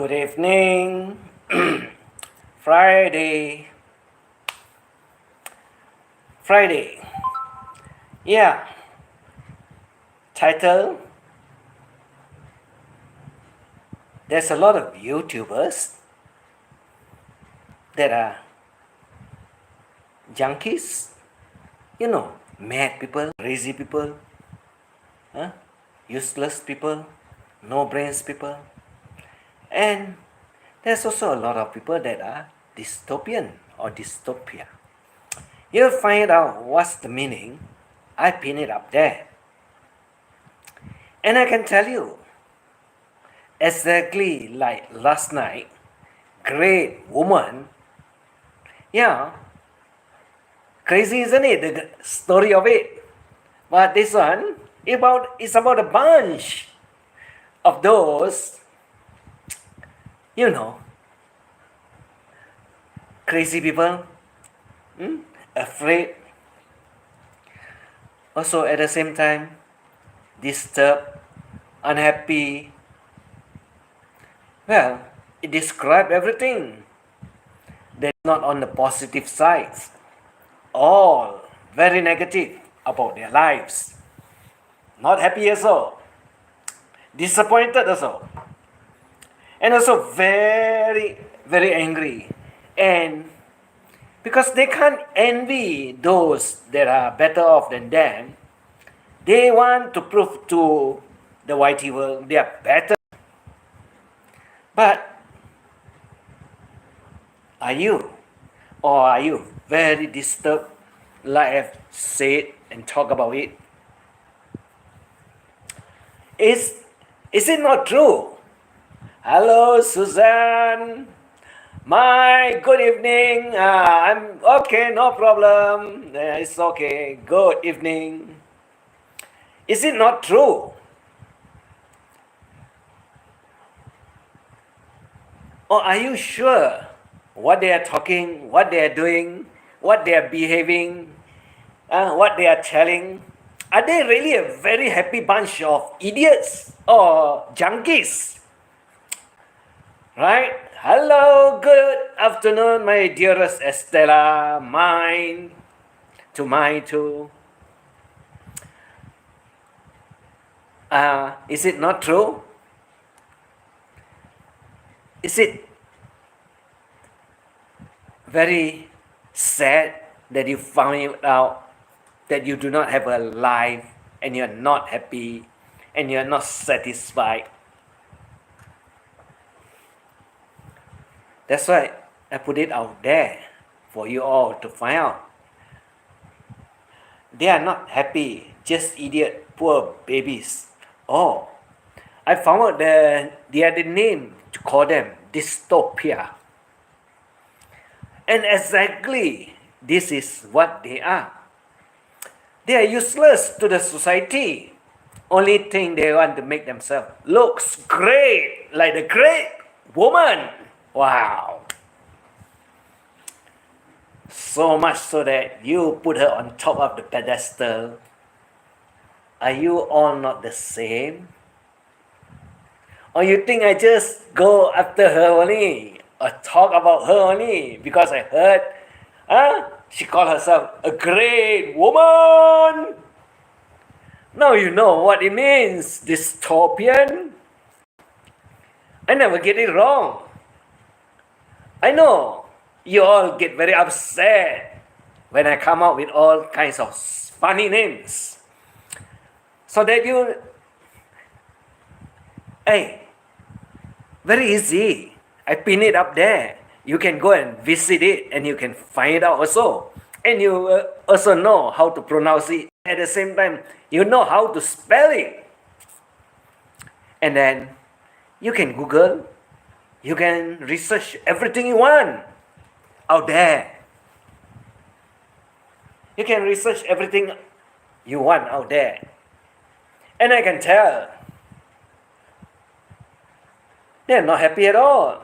Good evening. Friday. Friday. Yeah. Title. There's a lot of YouTubers that are junkies. Mad people, crazy people, useless people, no brains people. And there's also a lot of people that are dystopian or dystopia. You'll find out what's the meaning. I pin it up there. And I can tell you, exactly like last night, great woman. Yeah, crazy, isn't it? The story of it. But this one is about a bunch of those, crazy people, afraid, also at the same time, disturbed, unhappy. Well, it describes everything that's not on the positive sides. All very negative about their lives. Not happy also. Disappointed also. And also very, very angry. And because they can't envy those that are better off than them, they want to prove to the whitey world they are better. But are you very disturbed, like I've said and talked about it? Is it not true? Hello, Suzanne. My good evening. I'm okay, no problem. It's okay. Good evening. Is it not true? Or are you sure what they are talking, what they are doing, what they are behaving, what they are telling? Are they really a very happy bunch of idiots or junkies? Right? Hello, good afternoon, my dearest Estella, mine too. Is it not true? Is it very sad that you found out that you do not have a life and you're not happy and you're not satisfied? That's why I put it out there for you all to find out. They are not happy, just idiot, poor babies. Oh, I found out the other name to call them dystopia. And exactly this is what they are. They are useless to the society. Only thing they want to make themselves looks great, like the great woman. Wow. So much so that you put her on top of the pedestal. Are you all not the same? Or you think I just go after her only, or talk about her only because I heard she called herself a great woman? Now you know what it means, dystopian. I never get it wrong. I know you all get very upset when I come out with all kinds of funny names. So that very easy. I pin it up there. You can go and visit it and you can find it out also. And you also know how to pronounce it. At the same time, you know how to spell it. And then you can Google. You can research everything you want out there. You can research everything you want out there. And I can tell they're not happy at all.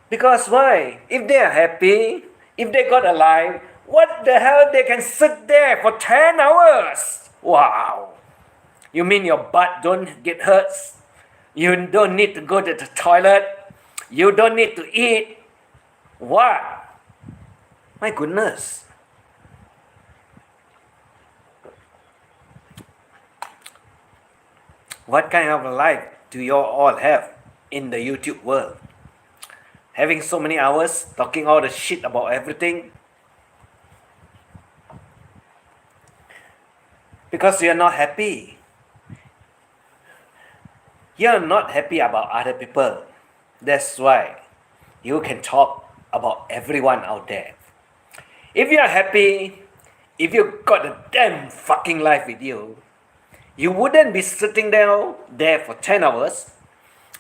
Because why? If they are happy, if they got a life, what the hell they can sit there for 10 hours? Wow. You mean your butt don't get hurt You don't need to go to the toilet. You don't need to eat. What? My goodness. What kind of a life do you all have in the YouTube world? Having so many hours talking all the shit about everything? Because you're not happy. You're not happy about other people. That's why you can talk about everyone out there. If you're happy, if you got a damn fucking life with you, you wouldn't be sitting there for 10 hours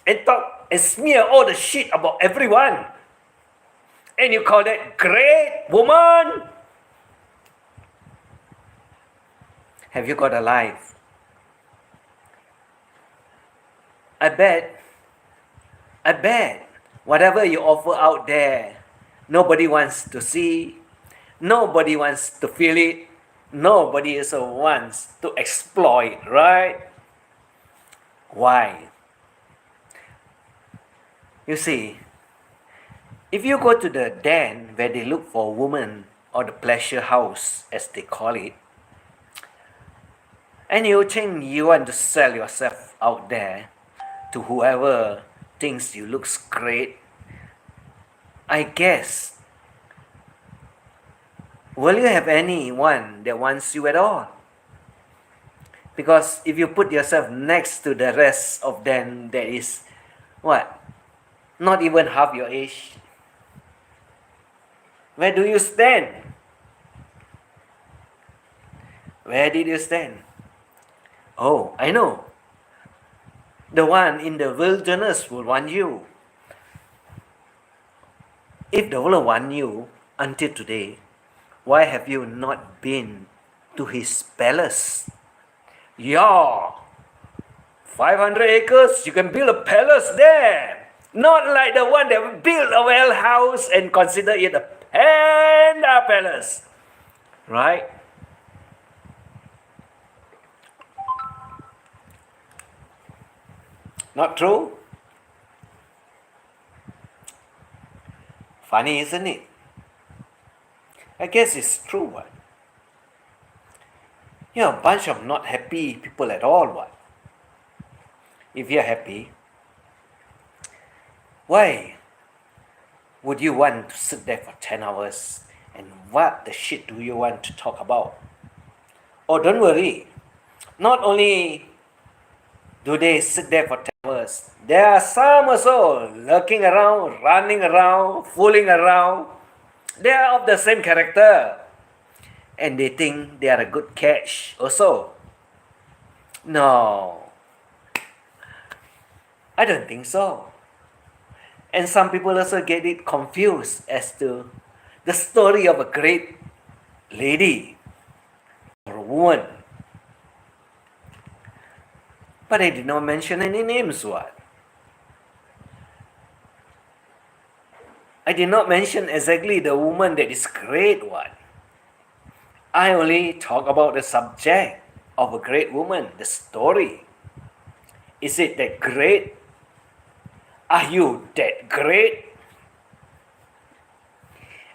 and talk and smear all the shit about everyone. And you call that great woman? Have you got a life? I bet whatever you offer out there, nobody wants to see, nobody wants to feel it, nobody also wants to exploit, right? Why? You see, if you go to the den where they look for a woman, or the pleasure house as they call it, and you think you want to sell yourself out there to whoever thinks you looks great, I guess, will you have anyone that wants you at all? Because if you put yourself next to the rest of them that is, what? Not even half your age. Where do you stand? Where did you stand? Oh, I know. The one in the wilderness will want you. If the world want you until today, why have you not been to his palace? Yeah, 500 acres, you can build a palace there. Not like the one that built a well house and consider it a panda palace. Right? Not true? Funny, isn't it? I guess it's true, what? You're a bunch of not happy people at all, what? If you're happy, why would you want to sit there for 10 hours? And what the shit do you want to talk about? Oh, don't worry. Not only do they sit there for 10 hours, there are some also lurking around, running around, fooling around. They are of the same character. And they think they are a good catch also. No, I don't think so. And some people also get it confused as to the story of a great lady or a woman. But I did not mention any names, what? I did not mention exactly the woman that is great, what? I only talk about the subject of a great woman, the story. Is it that great? Are you that great?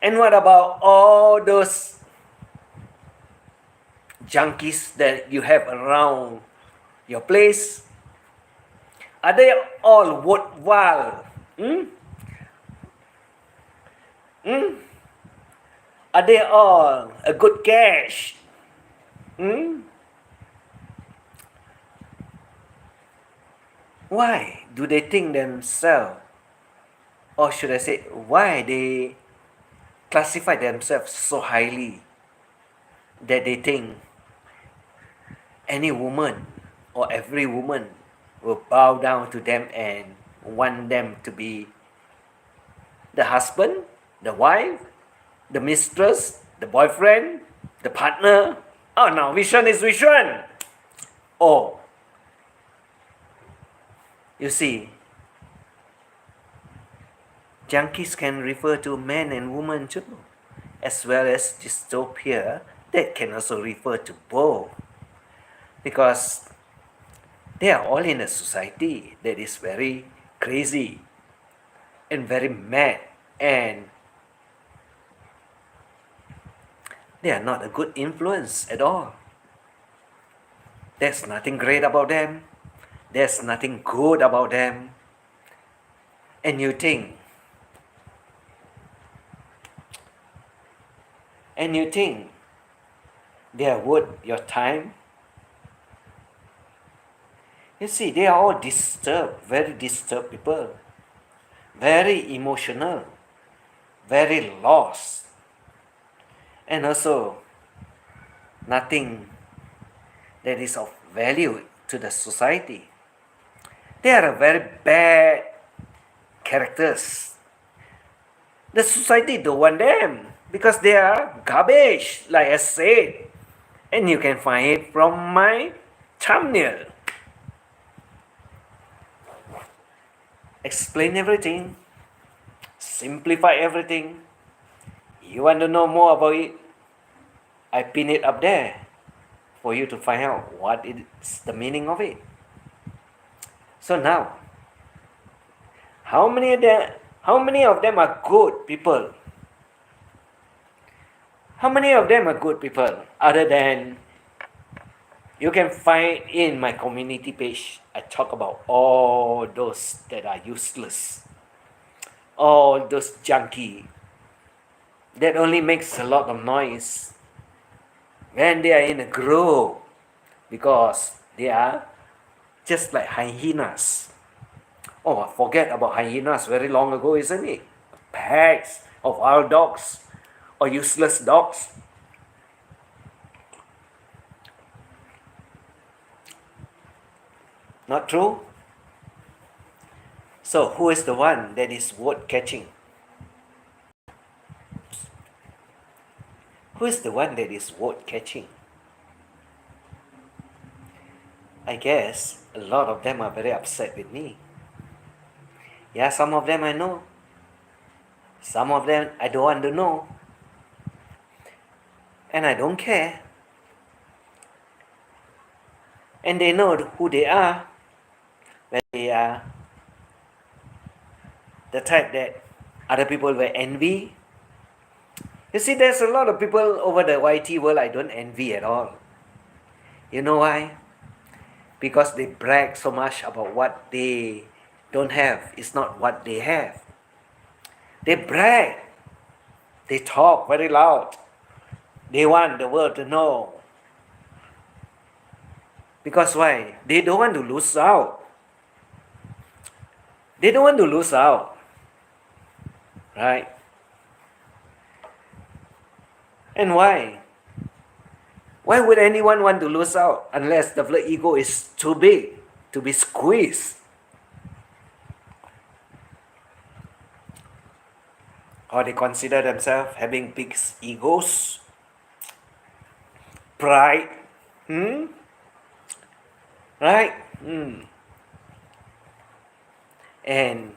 And what about all those junkies that you have around your place? Are they all worthwhile? Are they all a good catch? Why do they think themselves, or should I say, why they classify themselves so highly that they think any woman or every woman will bow down to them and want them to be the husband, the wife, the mistress, the boyfriend, the partner? Oh no, which one is which one? Oh, you see, junkies can refer to men and women too, as well as dystopia that can also refer to both. Because They are all in a society that is very crazy and very mad, and they are not a good influence at all. There's nothing great about them. There's nothing good about them. And you think, they are worth your time? You see, they are all disturbed, very disturbed people, very emotional, very lost, and also nothing that is of value to the society. They are a very bad characters. The society don't want them because they are garbage, like I said, and you can find it from my thumbnail. Explain everything, simplify everything. You want to know more about it? I pin it up there for you to find out what is the meaning of it. So now, how many of them are good people? How many of them are good people other than you can find in my community page? I talk about all those that are useless, all those junkie that only makes a lot of noise when they are in a group, because they are just like hyenas. Oh, forget about hyenas very long ago, isn't it? Packs of wild dogs or useless dogs. Not true? So who is the one that is worth catching? Who is the one that is worth catching? I guess a lot of them are very upset with me. Yeah, some of them I know. Some of them I don't want to know. And I don't care. And they know who they are. When they are the type that other people will envy. You see, there's a lot of people over the YT world I don't envy at all. You know why? Because they brag so much about what they don't have. It's not what they have. They brag. They talk very loud. They want the world to know. Because why? They don't want to lose out. They don't want to lose out. Right? And why? Why would anyone want to lose out unless the ego is too big to be squeezed? Or they consider themselves having big egos, pride, right? And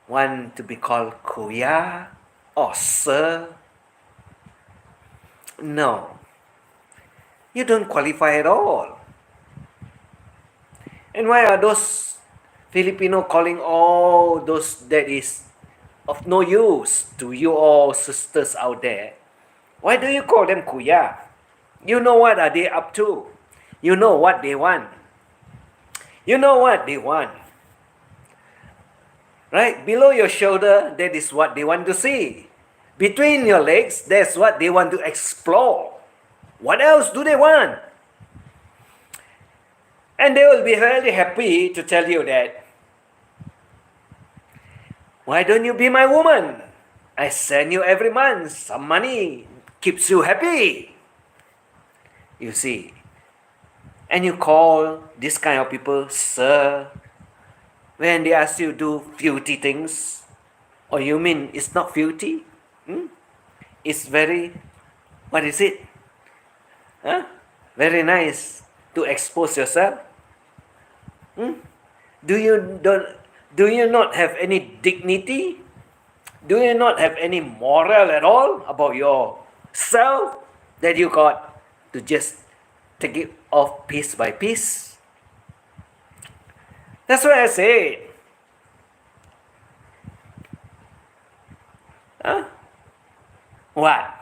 want to be called kuya or sir. No, you don't qualify at all. And why are those Filipino calling all those that is of no use to you all sisters out there? Why do you call them kuya? You know what are they up to? You know what they want. You know what they want. Right? Below your shoulder, that is what they want to see. Between your legs, that's what they want to explore. What else do they want? And they will be very happy to tell you that, why don't you be my woman? I send you every month some money. Keeps you happy. You see. And you call this kind of people sir when they ask you to do filthy things. Or you mean it's not filthy? It's very, what is it? Very nice to expose yourself. Do you not have any dignity? Do you not have any moral at all about yourself that you got to just take it off piece by piece? That's why I say, huh? What?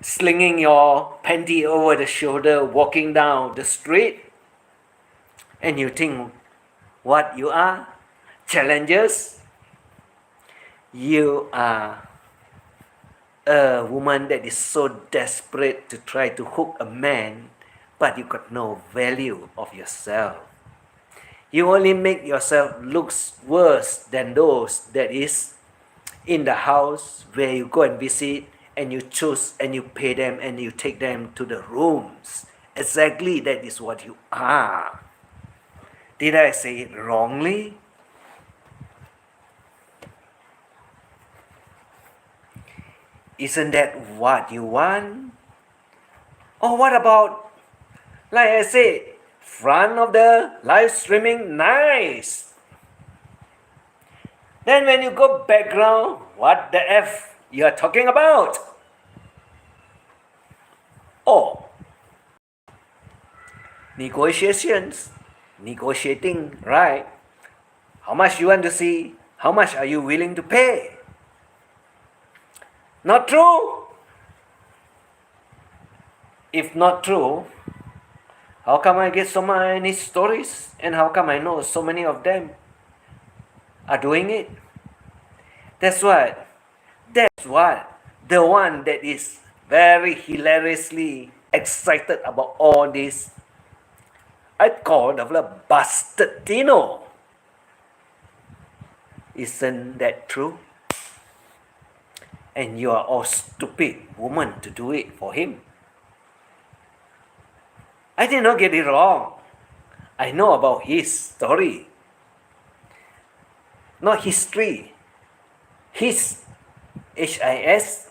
Slinging your panty over the shoulder, walking down the street, and you think what you are? Challengers? You are a woman that is so desperate to try to hook a man, but you got no value of yourself. You only make yourself look worse than those that is in the house where you go and visit, and you choose and you pay them and you take them to the rooms. Exactly, that is what you are. Did I say it wrongly? Isn't that what you want? Or what about, like I said, front of the live streaming, nice. Then when you go background, what the F you are talking about? Oh, negotiations, negotiating, right? How much you want to see? How much are you willing to pay? Not true? If not true, how come I get so many stories, and how come I know so many of them are doing it? That's what the one that is very hilariously excited about all this, I call the bastard Tino. Isn't that true? And you are all stupid woman to do it for him. I did not get it wrong. I know about his story. Not history. His, HISSTORY.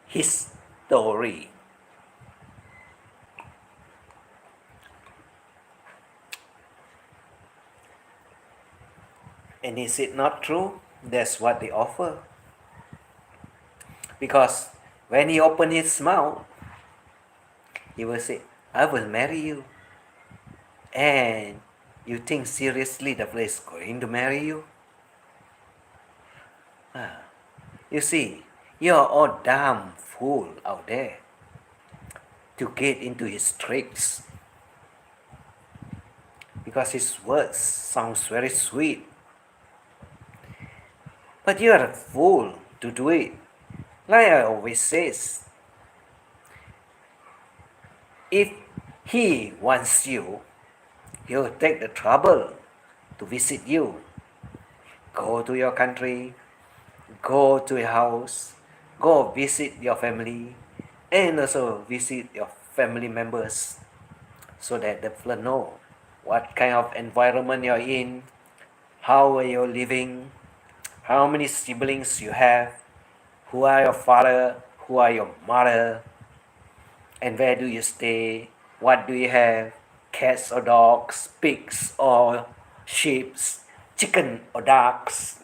His story. And is it not true? That's what they offer. Because when he opened his mouth, he will say, I will marry you. And you think seriously the fella is going to marry you? You see, you're all damn fool out there to get into his tricks. Because his words sounds very sweet. But you are a fool to do it. Like I always says, if he wants you, he'll take the trouble to visit you. Go to your country, go to your house, go visit your family, and also visit your family members, so that the fella know what kind of environment you're in, how are you living, how many siblings you have, who are your father, who are your mother, and where do you stay, what do you have, cats or dogs, pigs or sheep, chicken or ducks,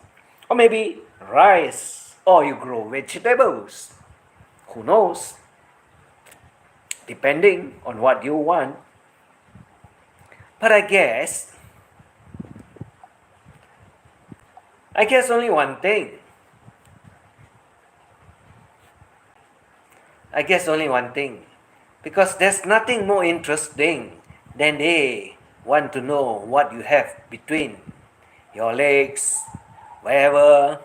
or maybe rice, or you grow vegetables. Who knows? Depending on what you want. But I guess only one thing. Because there's nothing more interesting than they want to know what you have between your legs, wherever.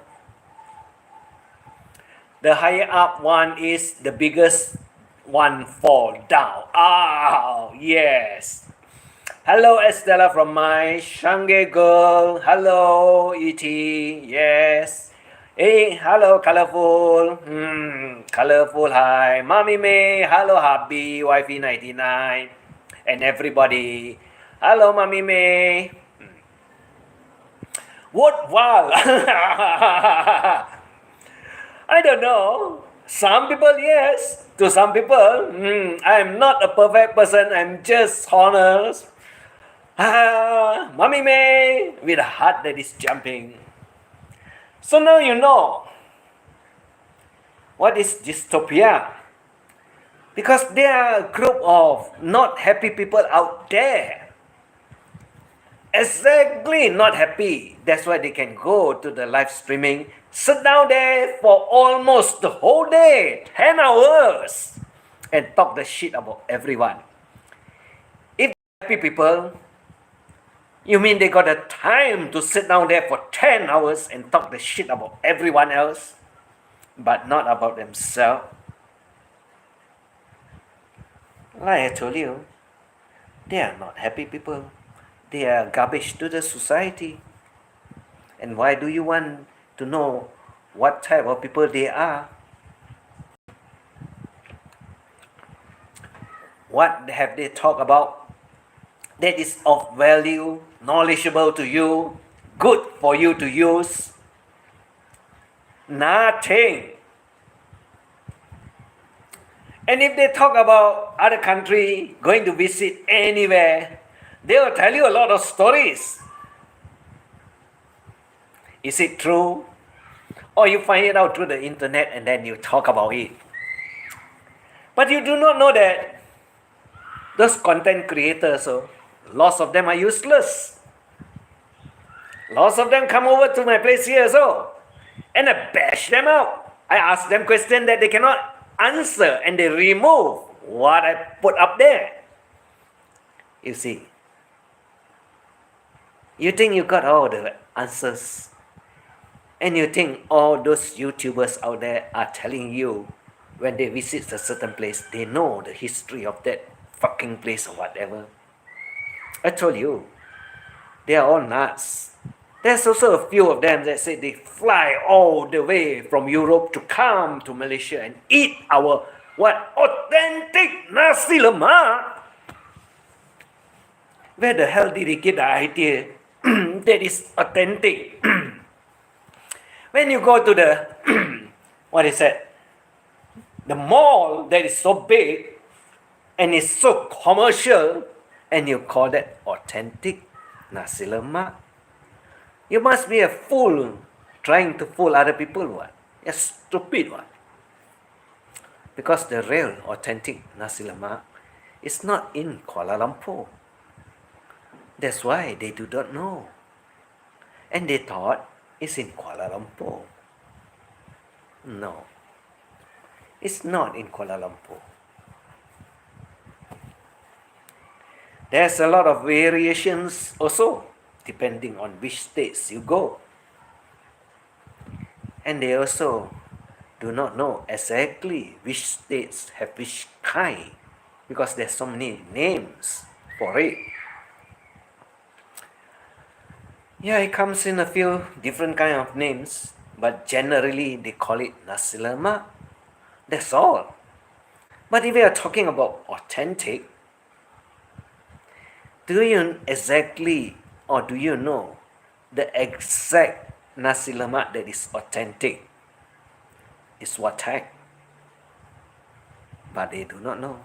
The higher up one is the biggest one fall down. Oh, yes. Hello, Estella from my Shanghai girl. Hello, E.T. Yes. Hey, hello, colorful. Colorful, hi. Mommy May. Hello, hubby. Wifey 99. And everybody. Hello, Mommy May. What? Wow. I don't know. Some people, yes. To some people, I'm not a perfect person. I'm just honest. Mommy May, with a heart that is jumping. So now you know what is dystopia. Because there are a group of not happy people out there. Exactly not happy. That's why they can go to the live streaming, sit down there for almost the whole day, 10 hours, and talk the shit about everyone. If happy people, you mean they got the time to sit down there for 10 hours and talk the shit about everyone else, but not about themselves? Like I told you, they are not happy people. They are garbage to the society. And why do you want to know what type of people they are? What have they talked about that is of value, knowledgeable to you, good for you to use? Nothing. And if they talk about other country, going to visit anywhere, they will tell you a lot of stories. Is it true? Or you find it out through the internet and then you talk about it. But you do not know that those content creators, lots of them are useless. Lots of them come over to my place here, and I bash them out. I ask them questions that they cannot answer and they remove what I put up there. You see, you think you got all the answers, and you think all those YouTubers out there are telling you when they visit a certain place, they know the history of that fucking place or whatever. I told you, they are all nuts. There's also a few of them that say they fly all the way from Europe to come to Malaysia and eat our authentic nasi lemak. Where the hell did they get the idea that is authentic? When you go to the the mall that is so big and is so commercial, and you call that authentic nasi lemak, you must be a fool trying to fool other people. What? You're stupid. What? Because the real authentic nasi lemak is not in Kuala Lumpur. That's why they do not know. And they thought it's in Kuala Lumpur. No. It's not in Kuala Lumpur. There's a lot of variations also, depending on which states you go. And they also do not know exactly which states have which kind, because there's so many names for it. Yeah, it comes in a few different kind of names, but generally they call it nasi lemak. That's all. But if we are talking about authentic, do you exactly, or do you know the exact nasi lemak that is authentic is what type? But they do not know.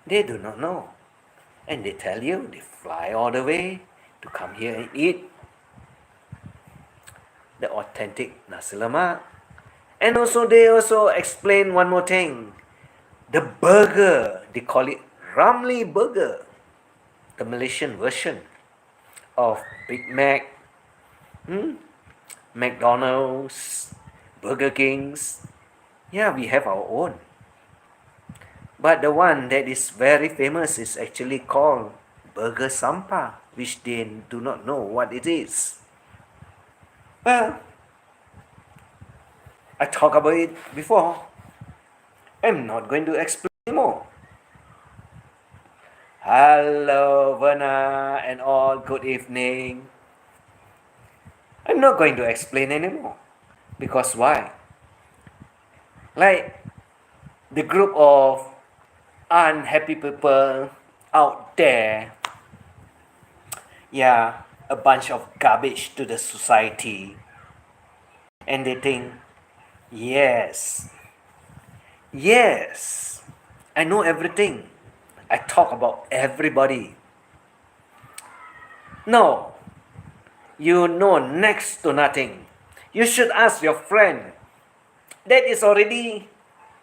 They do not know. And they tell you, they fly all the way to come here and eat the authentic nasi lemak. And also they also explain one more thing. The burger, they call it Ramly burger, the Malaysian version of Big Mac, McDonald's, Burger Kings. Yeah, we have our own. But the one that is very famous is actually called Burger Sampah, which they do not know what it is. Well, I talked about it before. I'm not going to explain anymore. Hello, Verna, and all, good evening. I'm not going to explain anymore. Because why? Like the group of unhappy people out there, yeah, a bunch of garbage to the society, and they think, yes, I know everything, I talk about everybody. No, you know next to nothing. You should ask your friend, that is already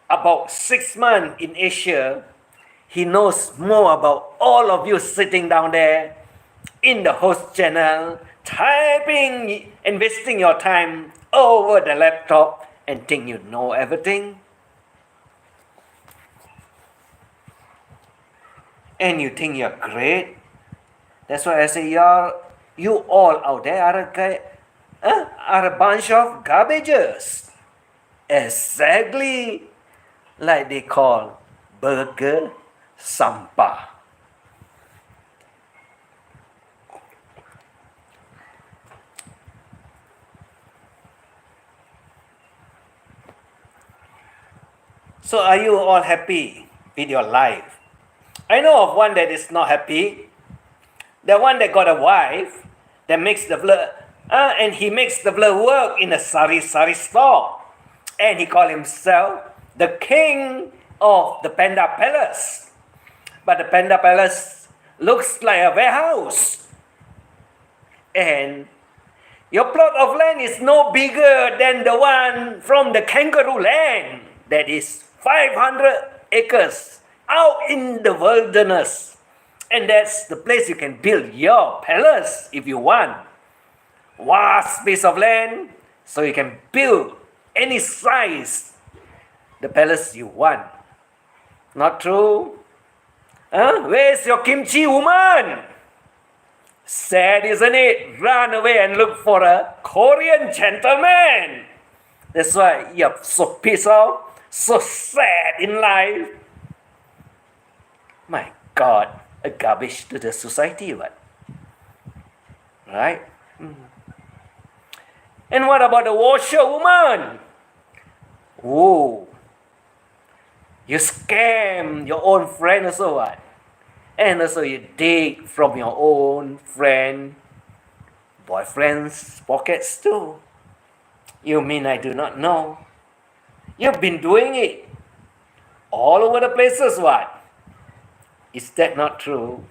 about 6 months in Asia, he knows more about all of you sitting down there in the host channel, typing, investing your time over the laptop and think you know everything. And you think you're great. That's why I say you all out there are a bunch of garbages. Exactly like they call burger sampah. So are you all happy with your life? I know of one that is not happy. The one that got a wife that makes the blur, and he makes the blur work in a sari store. And he called himself the king of the Panda Palace. But the Panda Palace looks like a warehouse. And your plot of land is no bigger than the one from the kangaroo land. That is 500 acres out in the wilderness. And that's the place you can build your palace if you want. Vast piece of land, so you can build any size the palace you want. Not true? Where's your kimchi woman? Sad, isn't it? Run away and look for a Korean gentleman. That's why you're so pissed off, so sad in life. My God, a garbage to the society, what? Right? And what about the washerwoman? Oh, you scam your own friend also, what? And also you dig from your own friend, boyfriend's pockets too. You mean I do not know? You've been doing it all over the places, what? Is that not true?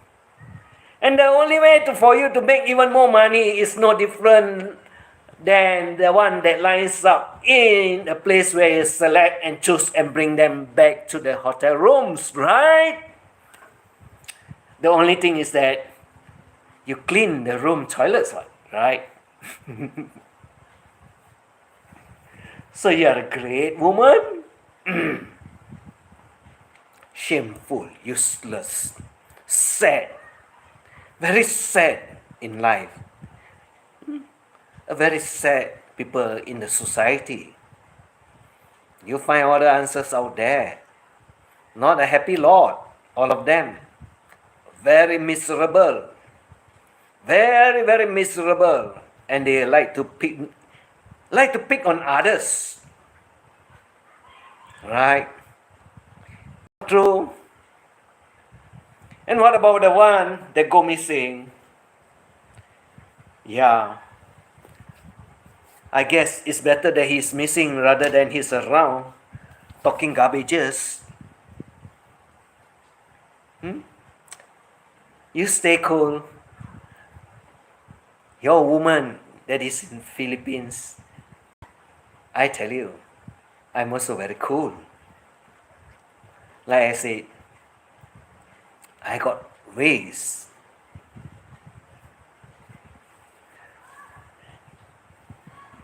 And the only way for you to make even more money is no different than the one that lines up in a place where you select and choose and bring them back to the hotel rooms, right? The only thing is that you clean the room toilets, right? So you are a great woman. Shameful, useless, sad, very sad in life. A very sad people in the society. You find all the answers out there. Not a happy lot, all of them. Very miserable. Very, very miserable. And they like to pick on others. Right? True. And what about the one that go missing? Yeah. I guess it's better that he's missing rather than he's around talking garbages. You stay cool. Your woman that is in Philippines, I tell you, I'm also very cool. Like I said, I got ways.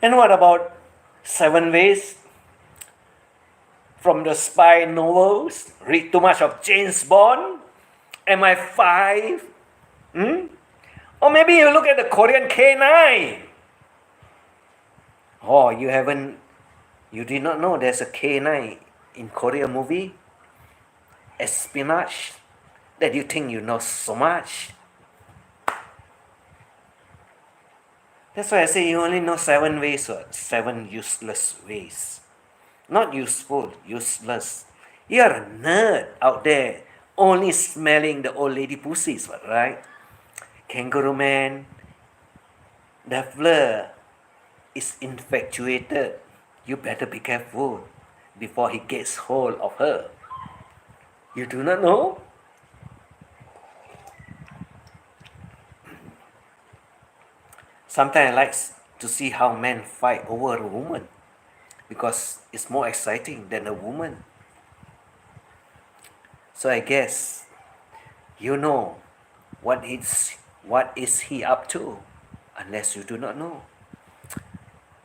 And what about 7 ways? From the spy novels, read too much of James Bond, MI5, or maybe you look at the Korean K9. Oh, you did not know there's a K9 in Korean movie? Espionage, that you think you know so much. That's why I say you only know 7 ways, or 7 useless ways. Not useful, useless. You're a nerd out there, only smelling the old lady pussies, right? Kangaroo man, the fleur is infatuated. You better be careful before he gets hold of her. You do not know? Sometimes I like to see how men fight over a woman. because it's more exciting than a woman. So I guess you know what is he up to, unless you do not know.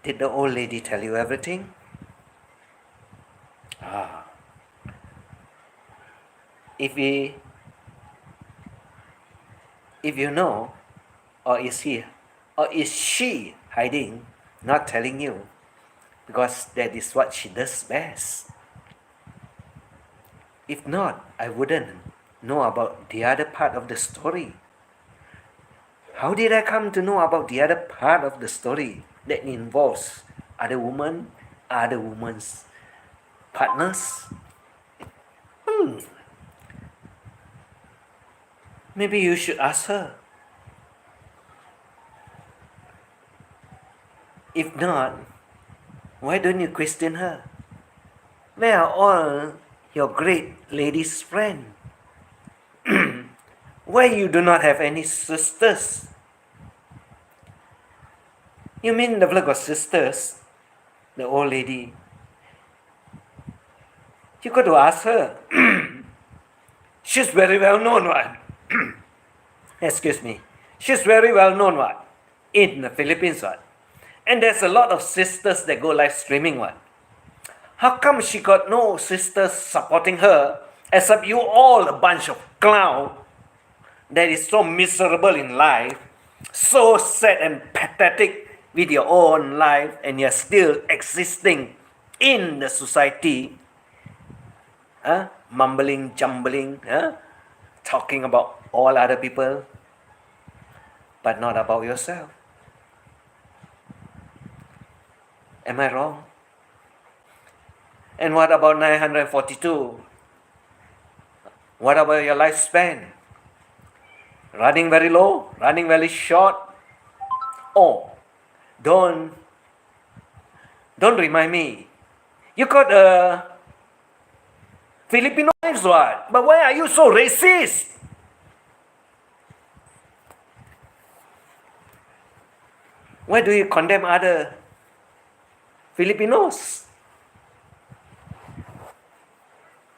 Did the old lady tell you everything? If you know, or is she hiding, not telling you, because that is what she does best. If not, I wouldn't know about the other part of the story. How did I come to know about the other part of the story that involves other women's partners? Maybe you should ask her. If not, why don't you question her? Where are all your great ladies' friends? Why you do not have any sisters? You mean never got sisters? The old lady. You got to ask her. She's very well known one. Excuse me. She's very well known one in the Philippines one. And there's a lot of sisters that go live streaming one. How come she got no sisters supporting her except you all a bunch of clown that is so miserable in life, so sad and pathetic with your own life, and you're still existing in the society, mumbling, jumbling, talking about all other people, but not about yourself. Am I wrong? And what about 942? What about your lifespan? Running very low? Running very short? Oh, don't remind me. You got a Filipino wives what? But why are you so racist? Why do you condemn other Filipinos?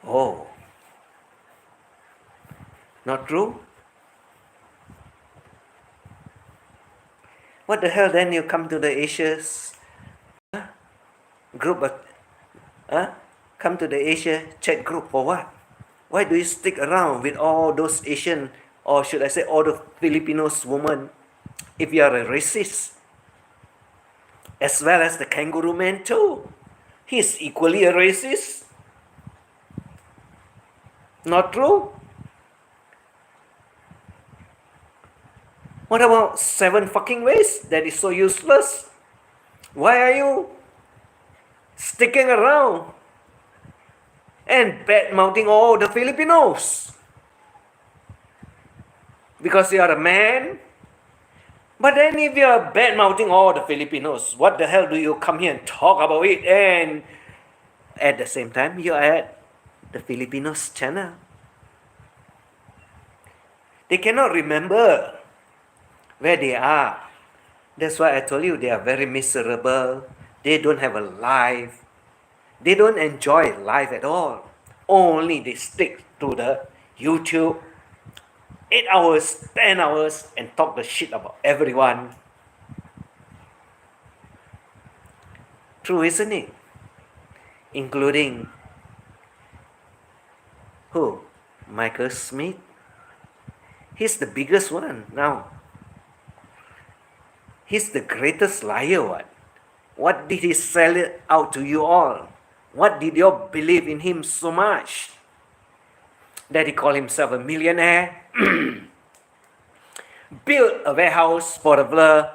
Oh, not true? What the hell then you come to the Asia's group, come to the Asia chat group for what? Why do you stick around with all those Asian, or should I say all the Filipinos women, if you are a racist? As well as the kangaroo man too. He's equally a racist. Not true? What about 7 fucking ways? That is so useless. Why are you sticking around and bad-mouthing all the Filipinos? Because you are a man? But then if you are bad-mouthing all the Filipinos, what the hell do you come here and talk about it? And at the same time, you are at the Filipinos channel. They cannot remember where they are. That's why I told you they are very miserable. They don't have a life. They don't enjoy life at all. Only they stick to the YouTube 8 hours, 10 hours and talk the shit about everyone. True, isn't it? Including who? Michael Smith. He's the biggest one now. He's the greatest liar one. What did he sell it out to you all? What did you all believe in him so much that he called himself a millionaire? Built a warehouse for the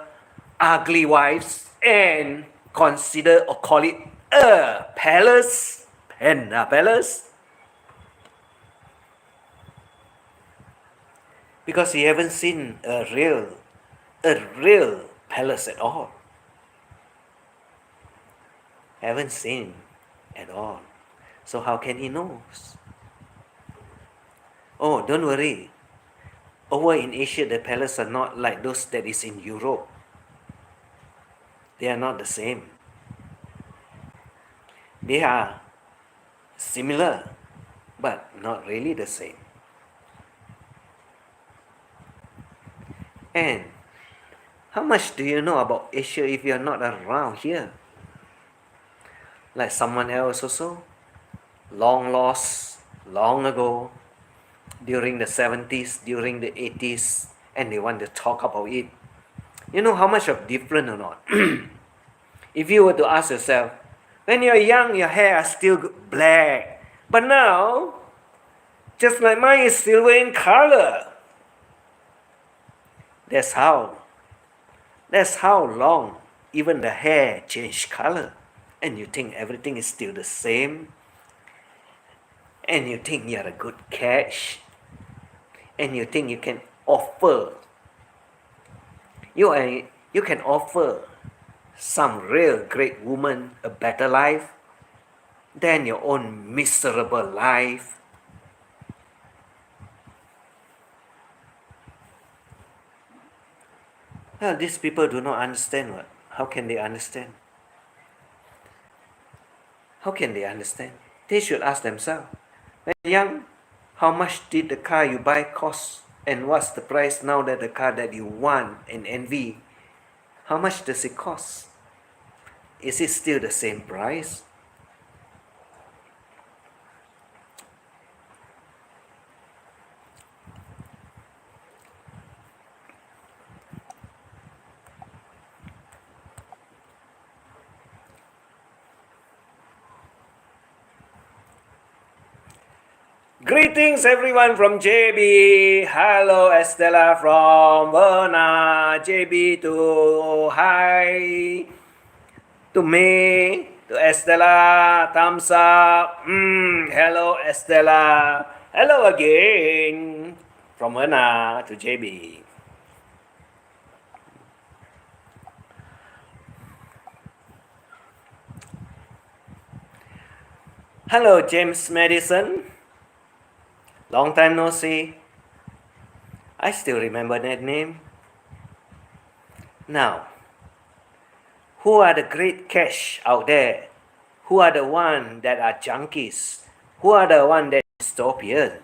ugly wives and consider or call it a palace, Panda Palace. Because he haven't seen a real palace at all. Haven't seen at all. So how can he know? Oh, don't worry. Over in Asia, the palaces are not like those that is in Europe. They are not the same. They are similar, but not really the same. And how much do you know about Asia if you're not around here? Like someone else also, long lost, long ago, during the 70s, during the 80s, and they want to talk about it. You know how much of different or not? If you were to ask yourself, when you're young, your hair is still black, but now, just like mine is silver in color. That's how long even the hair changed color. And you think everything is still the same. And you think you're a good catch. And you think you can offer. You can offer some real great woman a better life than your own miserable life. Well, these people do not understand what? How can they understand? How can they understand? They should ask themselves. When young, how much did the car you buy cost? And what's the price now that the car that you want and envy? How much does it cost? Is it still the same price? Greetings everyone from JB. Hello Estella from Verna. JB to hi. To me. To Estella. Thumbs up. Hello Estella. Hello again. From Verna to JB. Hello James Madison. Long time no see. I still remember that name. Now, who are the great cash out there? Who are the ones that are junkies? Who are the ones that are dystopian?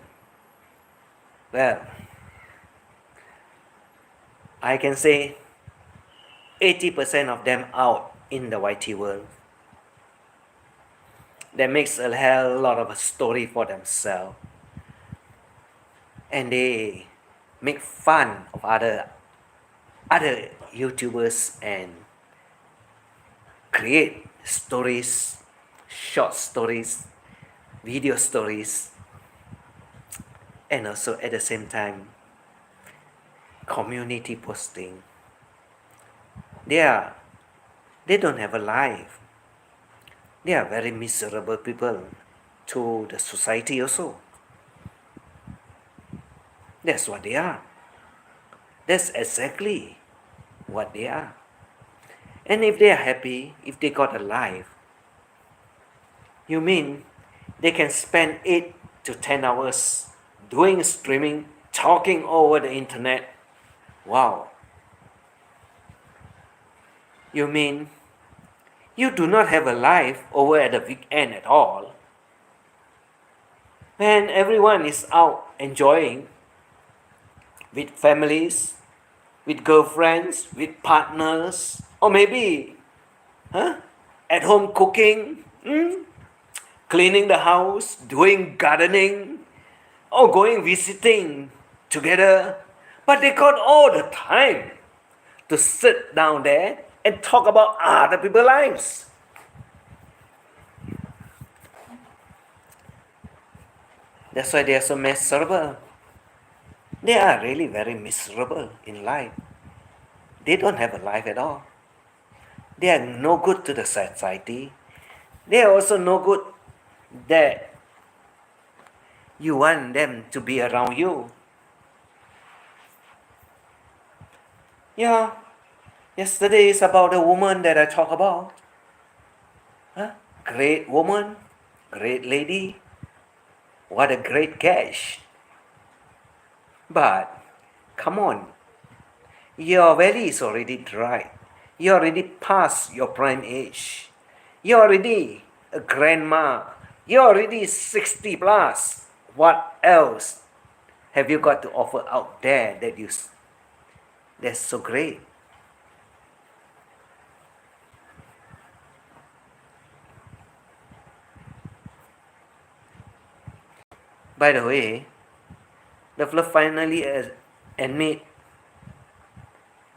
Well, I can say 80% of them out in the YT world. That makes a hell lot of a story for themselves. And they make fun of other YouTubers and create stories, short stories, video stories, and also at the same time community posting. They don't have a life. They are very miserable people to the society also. That's what they are. That's exactly what they are. And if they are happy, if they got a life, you mean they can spend 8 to 10 hours doing streaming, talking over the internet? Wow. You mean you do not have a life over at the weekend at all? When everyone is out enjoying with families, with girlfriends, with partners, or maybe at home cooking, cleaning the house, doing gardening, or going visiting together. But they got all the time to sit down there and talk about other people's lives. That's why they are so miserable. They are really very miserable in life. They don't have a life at all. They are no good to the society. They are also no good that you want them to be around you. Yeah, yesterday is about the woman that I talk about. Great woman, great lady. What a great catch. But, come on, your belly is already dry. You're already past your prime age. You're already a grandma. You're already 60 plus. What else have you got to offer out there that's so great? By the way, the fella finally admit,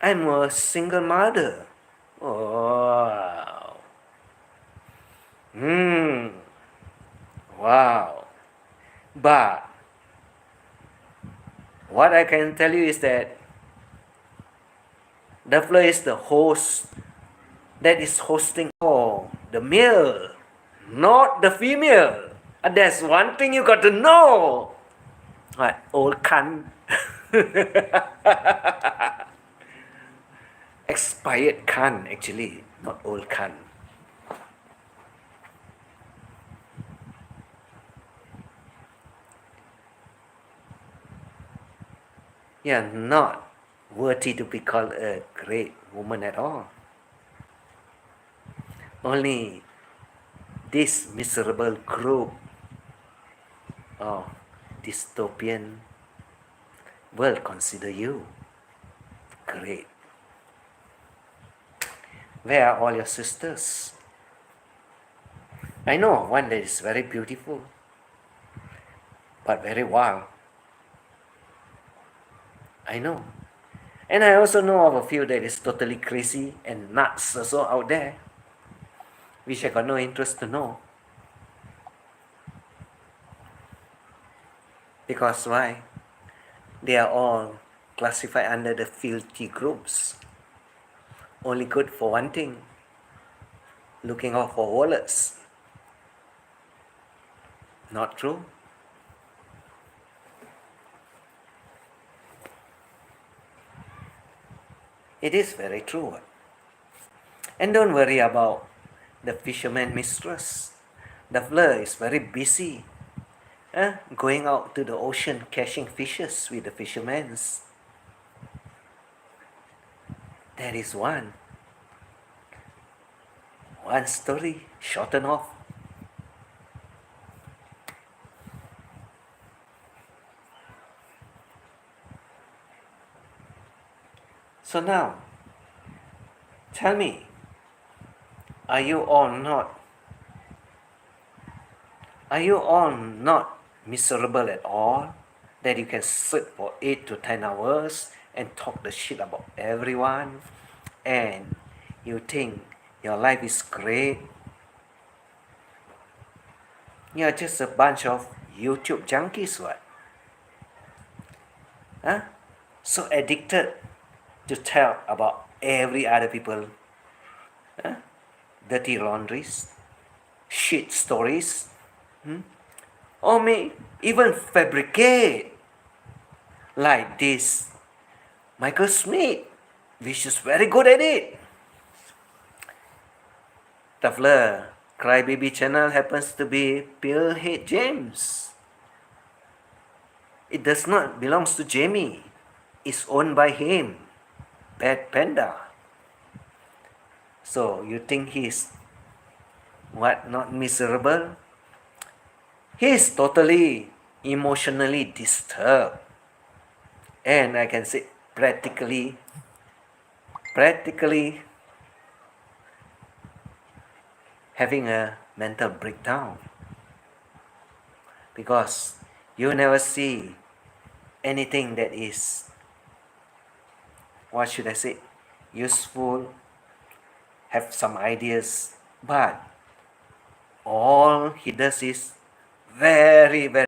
I'm a single mother. Wow. Wow. But what I can tell you is that the fella is the host that is hosting the male, not the female. And that's one thing you got to know. What? Old cunt. Expired cunt, actually, not old cunt. You're not worthy to be called a great woman at all. Only this miserable group of dystopian will consider you great. Where are all your sisters? I know one that is very beautiful, but very wild. I know. And I also know of a few that is totally crazy and nuts also out there, which I got no interest to know. Because why? They are all classified under the filthy groups. Only good for one thing, looking out for wallets. Not true? It is very true. And don't worry about the fisherman mistress. The fella is very busy, going out to the ocean catching fishes with the fishermen. That is one story shortened off. So now, tell me, are you all not miserable at all? That you can sit for 8 to 10 hours and talk the shit about everyone, and you think your life is great? You're just a bunch of YouTube junkies, what? So addicted to tell about every other people, dirty laundries, shit stories, or may even fabricate like this Michael Smith, which is very good at it. The Crybaby channel happens to be Pillhead James. It does not belong to Jamie. It's owned by him, Bad Panda. So you think he's not miserable? He's totally emotionally disturbed. And I can say practically having a mental breakdown. Because you never see anything that is, what should I say, useful, have some ideas, but all he does is very, very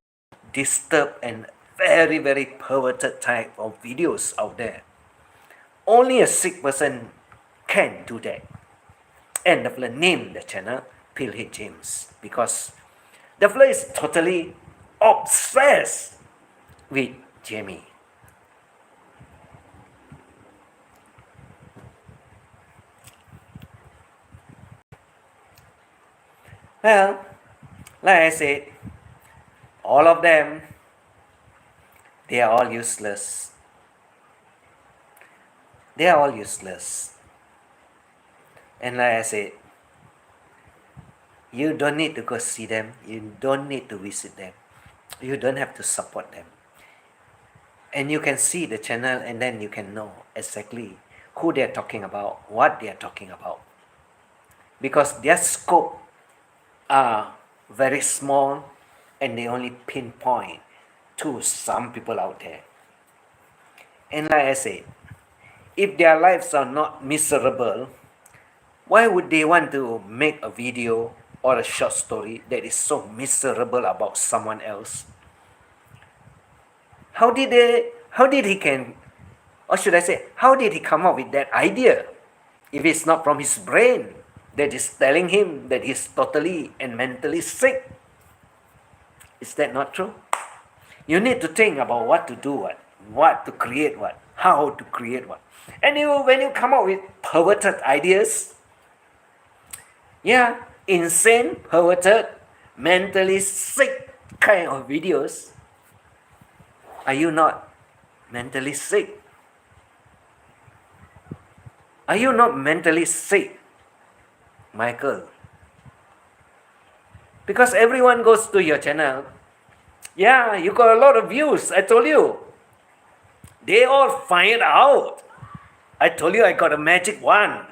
disturbed and very, very perverted type of videos out there. Only a sick person can do that. And the fella named the channel Pillhead James because the fella is totally obsessed with Jamie. Well, like I said, all of them, they are all useless. They are all useless. And like I said, You don't need to go see them. You don't need to visit them. You don't have to support them. And you can see the channel and then you can know exactly who they're talking about, what they're talking about. Because their scope are very small and they only pinpoint to some people out there. And like I said, if their lives are not miserable, why would they want to make a video or a short story that is so miserable about someone else? How did he can, or should I say, how did he come up with that idea? If it's not from his brain that is telling him that he's totally and mentally sick. Is that not true? You need to think about what to do, what to create, how to create what. And when you come up with perverted ideas, yeah, insane, perverted, mentally sick kind of videos, are you not mentally sick? Are you not mentally sick, Michael? Because everyone goes to your channel. Yeah, you got a lot of views, I told you. They all find out. I told you I got a magic wand.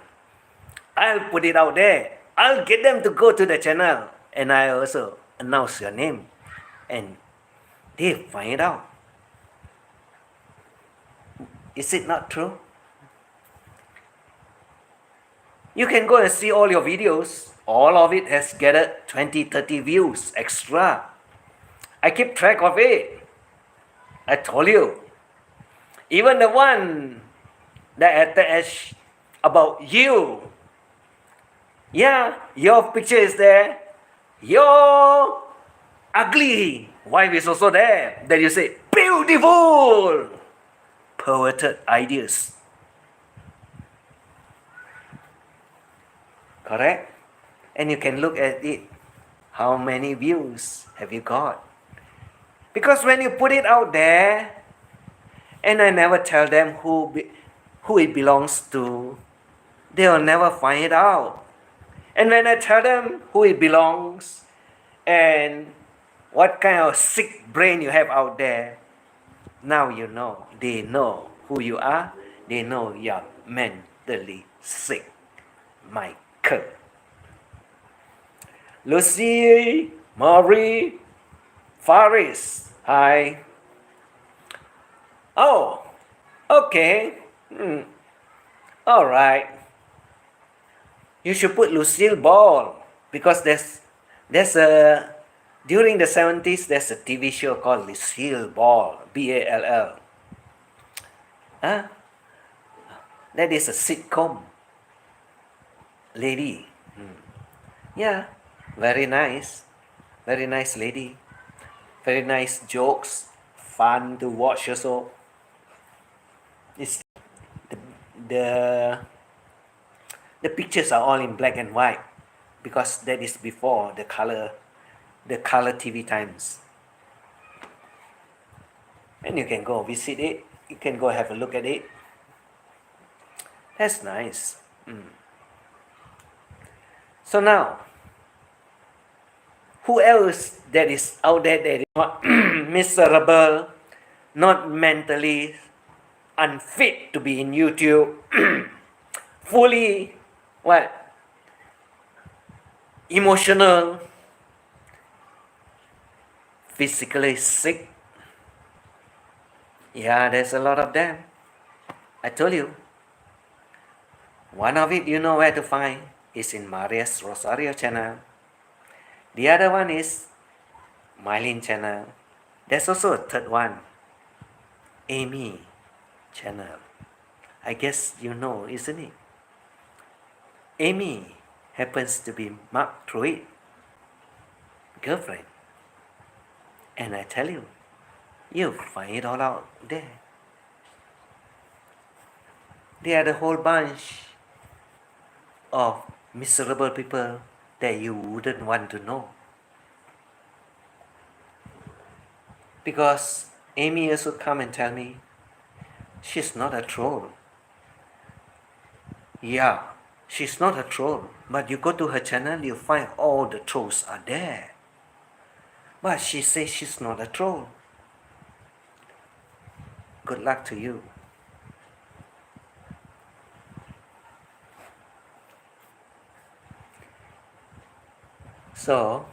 I'll put it out there. I'll get them to go to the channel. And I also announce your name. And they find out. Is it not true? You can go and see all your videos. All of it has gathered 20, 30 views extra. I keep track of it. I told you. Even the one that attached about you. Yeah, your picture is there. Your ugly wife is also there. Then you say, beautiful! Perverted ideas. Correct? And you can look at it. How many views have you got? Because when you put it out there, and I never tell them who it belongs to, they will never find it out. And when I tell them who it belongs and what kind of sick brain you have out there, now you know. They know who you are. They know you're mentally sick. Michael. Lucy, Marie, Faris. Hi. Oh, okay. All right. You should put Lucille Ball because there's a during the 70s there's a TV show called Lucille Ball, Ball. Huh? That is a sitcom lady. Yeah, very nice lady. Very nice jokes, fun to watch also. It's the pictures are all in black and white because that is before the color TV times. And you can go visit it. You can go have a look at it. That's nice. So now, who else that is out there that is not miserable, not mentally unfit to be in YouTube, fully emotional, physically sick? Yeah, there's a lot of them. I told you. One of it you know where to find is in Maria's Rosario channel. The other one is Mylene channel. There's also a third one, Amy channel. I guess you know, isn't it? Amy happens to be Mark Truitt girlfriend. And I tell you, you'll find it all out there. They are the whole bunch of miserable people that you wouldn't want to know. Because Amy also come and tell me she's not a troll. Yeah, She's not a troll, but you go to her channel, you find all the trolls are there. But she says she's not a troll. Good luck to you. So,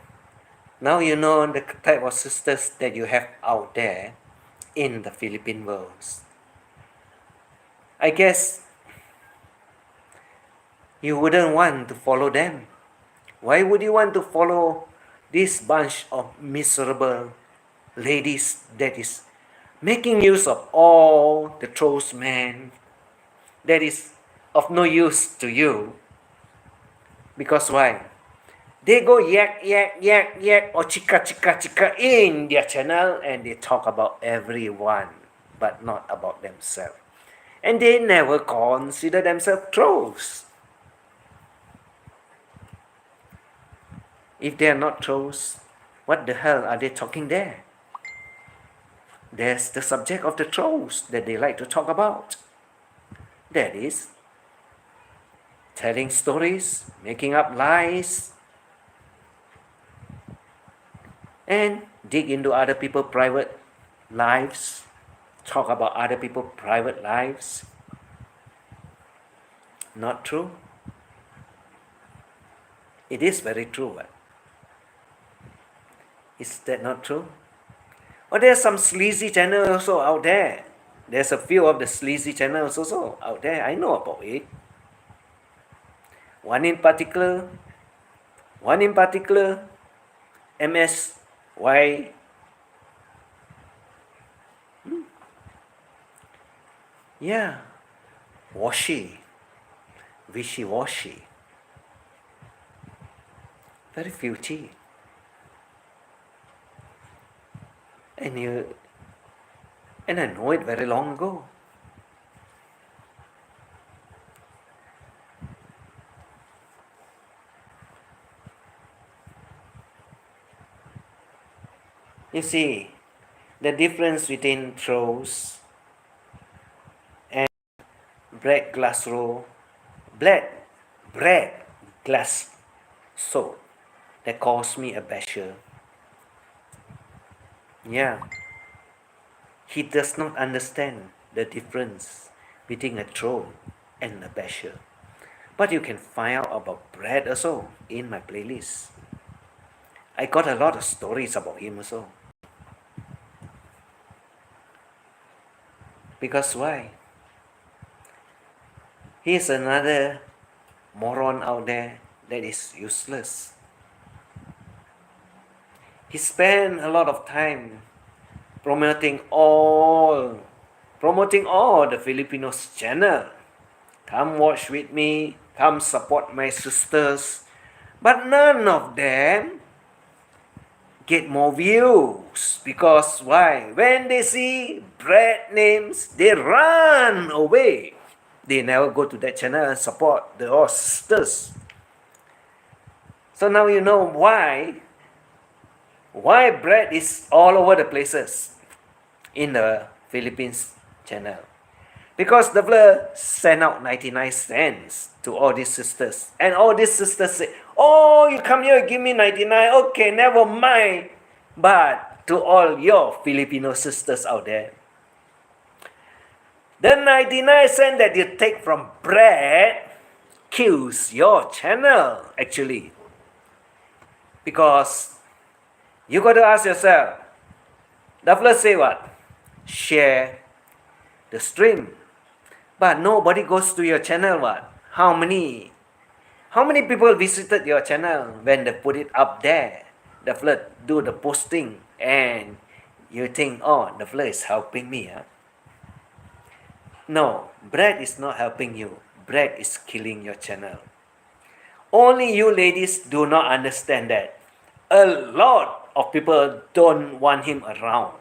now you know the type of sisters that you have out there in the Philippine world. I guess you wouldn't want to follow them. Why would you want to follow this bunch of miserable ladies that is making use of all the trolls men that is of no use to you? Because why? They go yak, yak, yak, yak, or chika, chika, chika in their channel, and they talk about everyone, but not about themselves. And they never consider themselves trolls. If they are not trolls, what the hell are they talking there? There's the subject of the trolls that they like to talk about. That is, telling stories, making up lies, and dig into other people's private lives, talk about other people's private lives. Not true? It is very true. Is that not true? Or there's some sleazy channels also out there. There's a few of the sleazy channels also out there. I know about it. One in particular, MSY. Yeah, wishy-washy, very futy. And I know it very long ago. You see, the difference between trolls and bread glass soap that calls me a basher. Yeah, he does not understand the difference between a troll and a basher. But you can find out about Brad also in my playlist. I got a lot of stories about him also. Because why? He is another moron out there that is useless. He spent a lot of time promoting all the Filipinos channel. Come watch with me, come support my sisters. But none of them get more views. Because why? When they see Brad names, they run away. They never go to that channel and support the sisters. So now you know why Brad is all over the places in the Philippines channel. Because the fella sent out 99 cents to all these sisters. And all these sisters say, oh, you come here, give me 99. Okay, never mind. But to all your Filipino sisters out there, the 99 cents that you take from Brad kills your channel, actually. Because you got to ask yourself, the fella say what? Share the stream. But nobody goes to your channel, what? How many people visited your channel when they put it up there? The fella do the posting and you think, oh, the fella is helping me. Huh? No, Brad is not helping you. Brad is killing your channel. Only you ladies do not understand that. A lot of people don't want him around.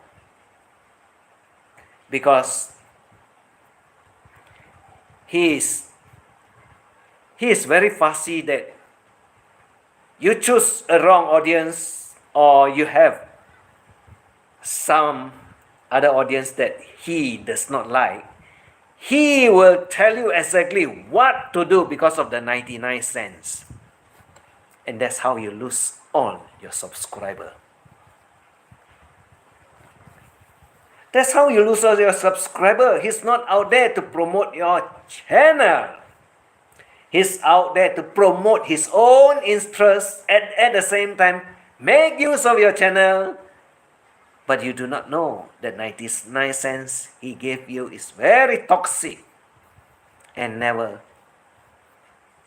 Because he is very fussy that you choose a wrong audience or you have some other audience that he does not like. he will tell you exactly what to do because of the 99 cents. And that's how you lose all your subscriber. That's how you lose all your subscriber. He's not out there to promote your channel. He's out there to promote his own interests and at the same time make use of your channel. But you do not know that 99 cents he gave you is very toxic and never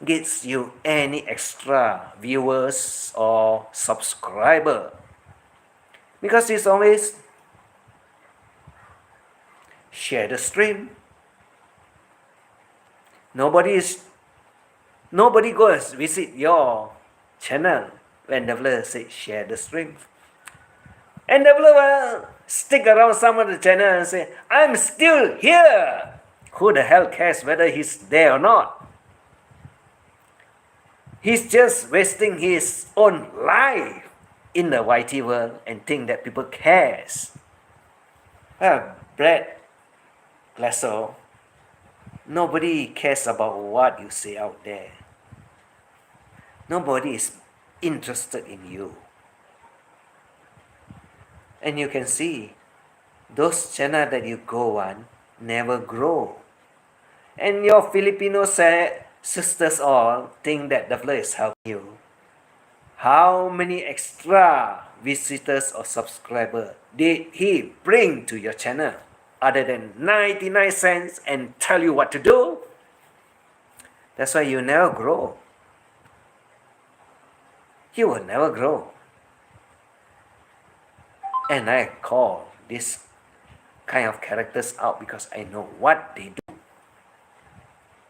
gives you any extra viewers or subscriber. Because he's always share the stream. Nobody goes visit your channel when Devler says share the stream. And Devler will stick around some of the channel and say, I'm still here. Who the hell cares whether he's there or not? He's just wasting his own life in the YT world and think that people cares. Brad Glasso, nobody cares about what you say out there. Nobody is interested in you. And you can see those channels that you go on never grow. And your Filipino sisters all think that the Devler is helping you. How many extra visitors or subscribers did he bring to your channel other than 99 cents and tell you what to do? That's why you never grow. You will never grow. And I call this kind of characters out because I know what they do.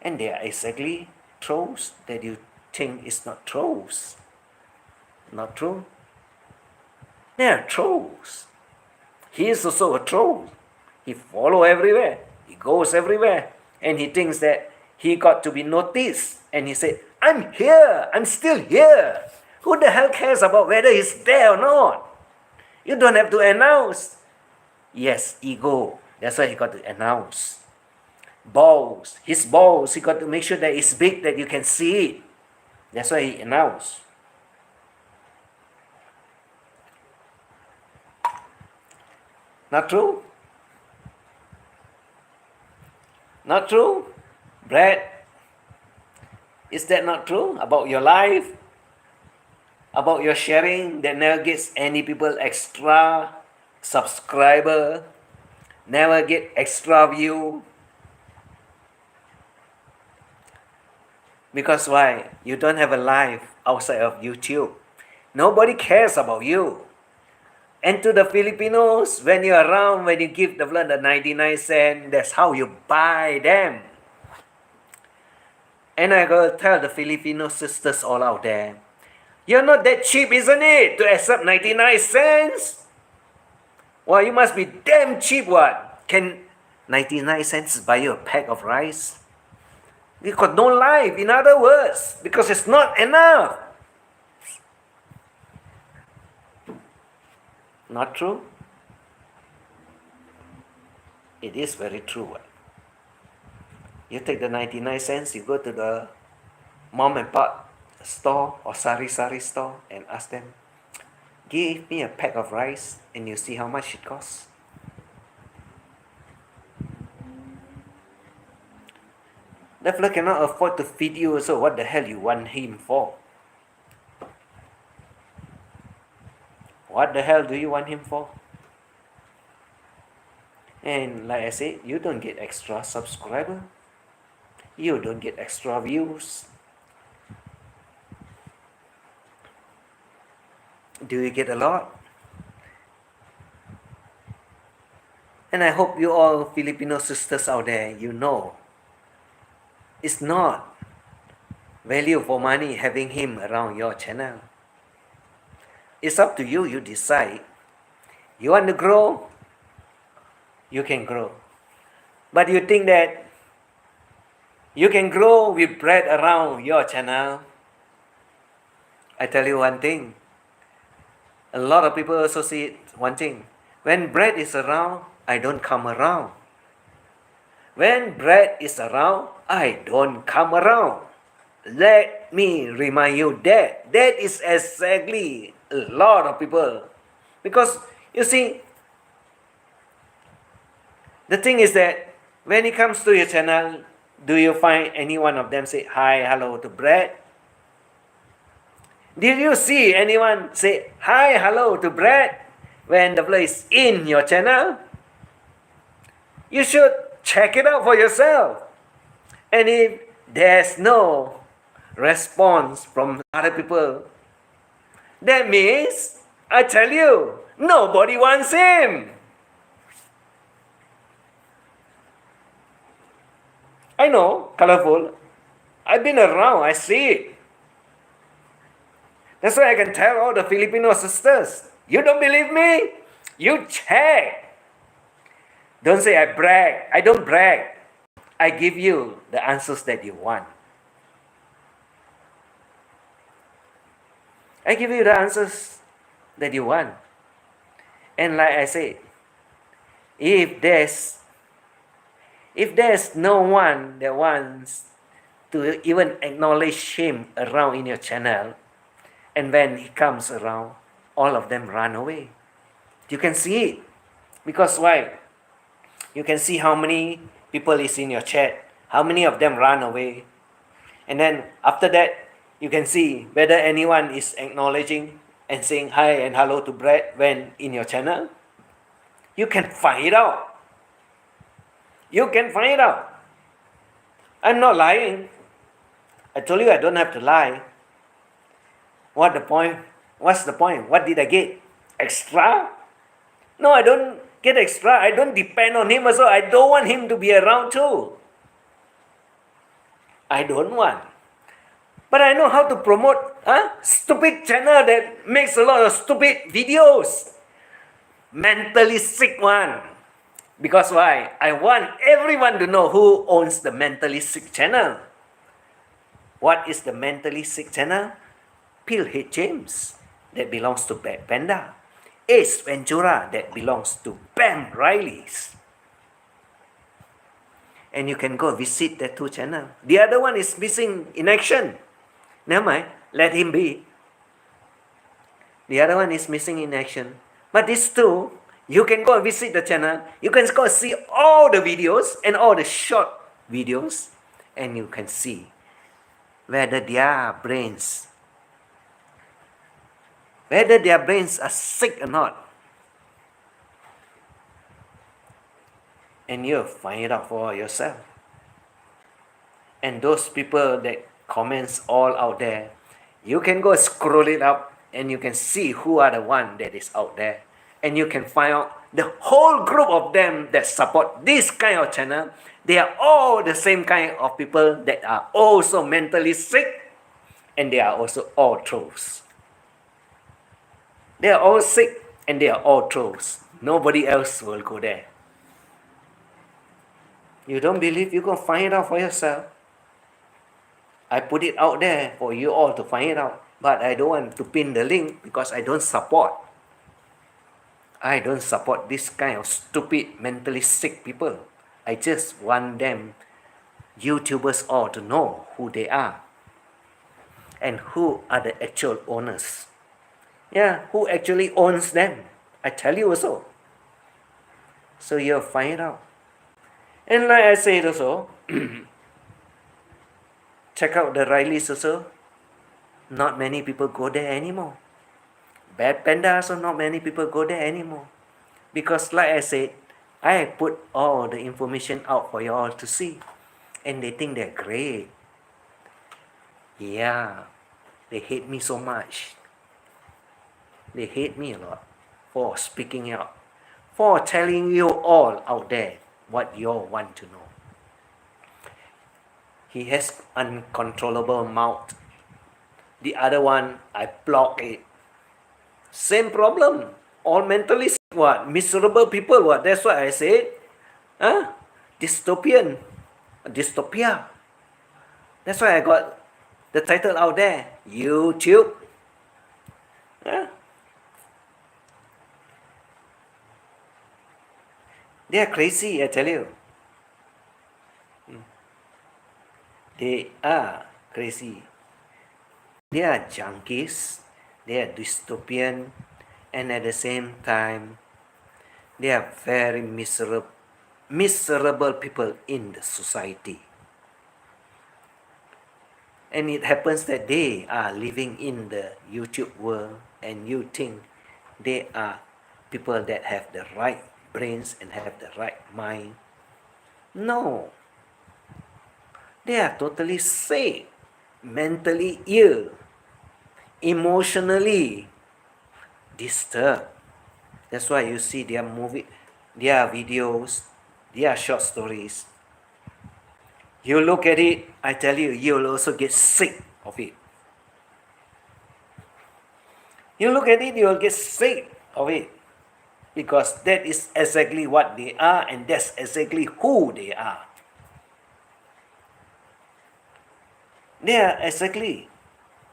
And they are exactly trolls that you think is not trolls. Not true. They are trolls. He is also a troll. He follows everywhere. He goes everywhere. And he thinks that he got to be noticed. And he said, I'm here. I'm still here. Who the hell cares about whether he's there or not? You don't have to announce. Yes, ego. That's why he got to announce. Balls. His balls. He got to make sure that it's big, that you can see it. That's why he announced. Not true? Not true? Brad, is that not true about your life? About your sharing that never gets any people extra subscriber, never get extra view? Because why? You don't have a life outside of YouTube. Nobody cares about you. And to the Filipinos, when you're around, when you give the 99 cents, that's how you buy them. And I gotta tell the Filipino sisters all out there, you're not that cheap, isn't it, to accept 99 cents? Well, you must be damn cheap, what? Can 99 cents buy you a pack of rice? You got no life, in other words, because it's not enough. Not true? It is very true. You take the 99 cents, you go to the mom and pop store or sari store and ask them, give me a pack of rice, and you see how much it costs. The fella cannot afford to feed you, so what the hell you want him for? What the hell do you want him for? And like I said, you don't get extra subscriber. You don't get extra views. Do you get a lot? And I hope you all Filipino sisters out there, you know, it's not value for money having him around your channel. It's up to you, you decide. You want to grow? You can grow. But you think that you can grow with Brad around your channel? I tell you one thing. A lot of people associate one thing. When Brad is around, I don't come around. When Brad is around, I don't come around. Let me remind you that. That is exactly a lot of people. Because, you see, the thing is that when it comes to your channel, do you find any one of them say hi, hello to Brad? Did you see anyone say hi, hello to Brad when the fellow is in your channel? You should check it out for yourself. And if there's no response from other people, that means, I tell you, nobody wants him. I know, colorful. I've been around, I see it. That's why I can tell all the Filipino sisters, you don't believe me? You check. Don't say I brag. I don't brag. I give you the answers that you want. I give you the answers that you want. And like I said, if there's no one that wants to even acknowledge him around in your channel, and when he comes around, all of them run away. You can see it. Because why? You can see how many people is in your chat, how many of them run away. And then after that, you can see whether anyone is acknowledging and saying hi and hello to Brad when in your channel. You can find it out. You can find it out. I'm not lying. I told you I don't have to lie. What's the point? What did I get? Extra? No, I don't get extra. I don't depend on him also. I don't want him to be around too. I don't want. But I know how to promote stupid channel that makes a lot of stupid videos. Mentally sick one. Because why? I want everyone to know who owns the mentally sick channel. What is the mentally sick channel? Pillhead James, that belongs to Bad Panda. Ace Ventura, that belongs to Bam Riley's. And you can go visit the two channels. The other one is missing in action. Never mind, let him be. The other one is missing in action. But these two, you can go visit the channel. You can go see all the videos and all the short videos. And you can see whether their brains are sick or not. And you'll find it out for yourself. And those people that comments all out there, you can go scroll it up and you can see who are the one that is out there. And you can find out the whole group of them that support this kind of channel. They are all the same kind of people that are also mentally sick, and they are also all trolls. They are all sick and they are all trolls. Nobody else will go there. You don't believe? You go find it out for yourself. I put it out there for you all to find it out. But I don't want to pin the link because I don't support. I don't support this kind of stupid, mentally sick people. I just want them, YouTubers all, to know who they are. And who are the actual owners. Yeah, who actually owns them. I tell you also. So you'll find it out. And like I said also, check out the Rileys also. Not many people go there anymore. Bad Panda also not many people go there anymore. Because like I said, I put all the information out for you all to see. And they think they're great. Yeah, they hate me so much. They hate me a lot for speaking out, for telling you all out there what you all want to know. He has uncontrollable mouth. The other one, I block it. Same problem. All mentally sick, what? Miserable people, what? That's what I said. Dystopian. Dystopia. That's why I got the title out there. YouTube. They are crazy, I tell you. They are crazy. They are junkies. They are dystopian. And at the same time, they are very miserable people in the society. And it happens that they are living in the YouTube world, and you think they are people that have the right brains and have the right mind. No. They are totally sick, mentally ill, emotionally disturbed. That's why you see their their videos, their short stories. You look at it, I tell you, you'll also get sick of it. You look at it, you'll get sick of it. Because that is exactly what they are, and that's exactly who they are. They are exactly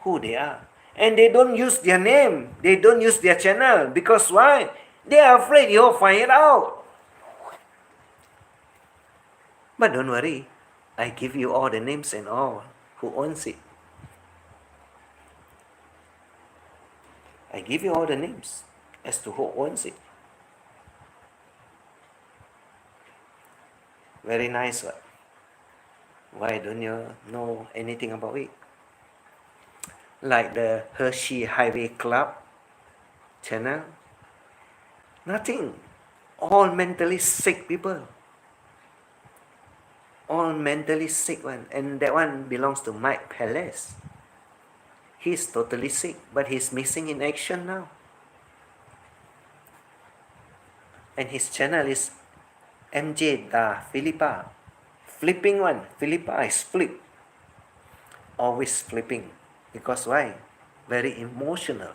who they are. And they don't use their name. They don't use their channel. Because why? They are afraid you'll find it out. But don't worry. I give you all the names and all who owns it. I give you all the names as to who owns it. Very nice, what? Why don't you know anything about it? Like the Hershey Highway Club channel. Nothing. All mentally sick people. All mentally sick one. And that one belongs to Mike Palace. He's totally sick, but he's missing in action now. And his channel is MJ Da Philippa. Flipping one. Philippa is flip. Always flipping. Because why? Very emotional.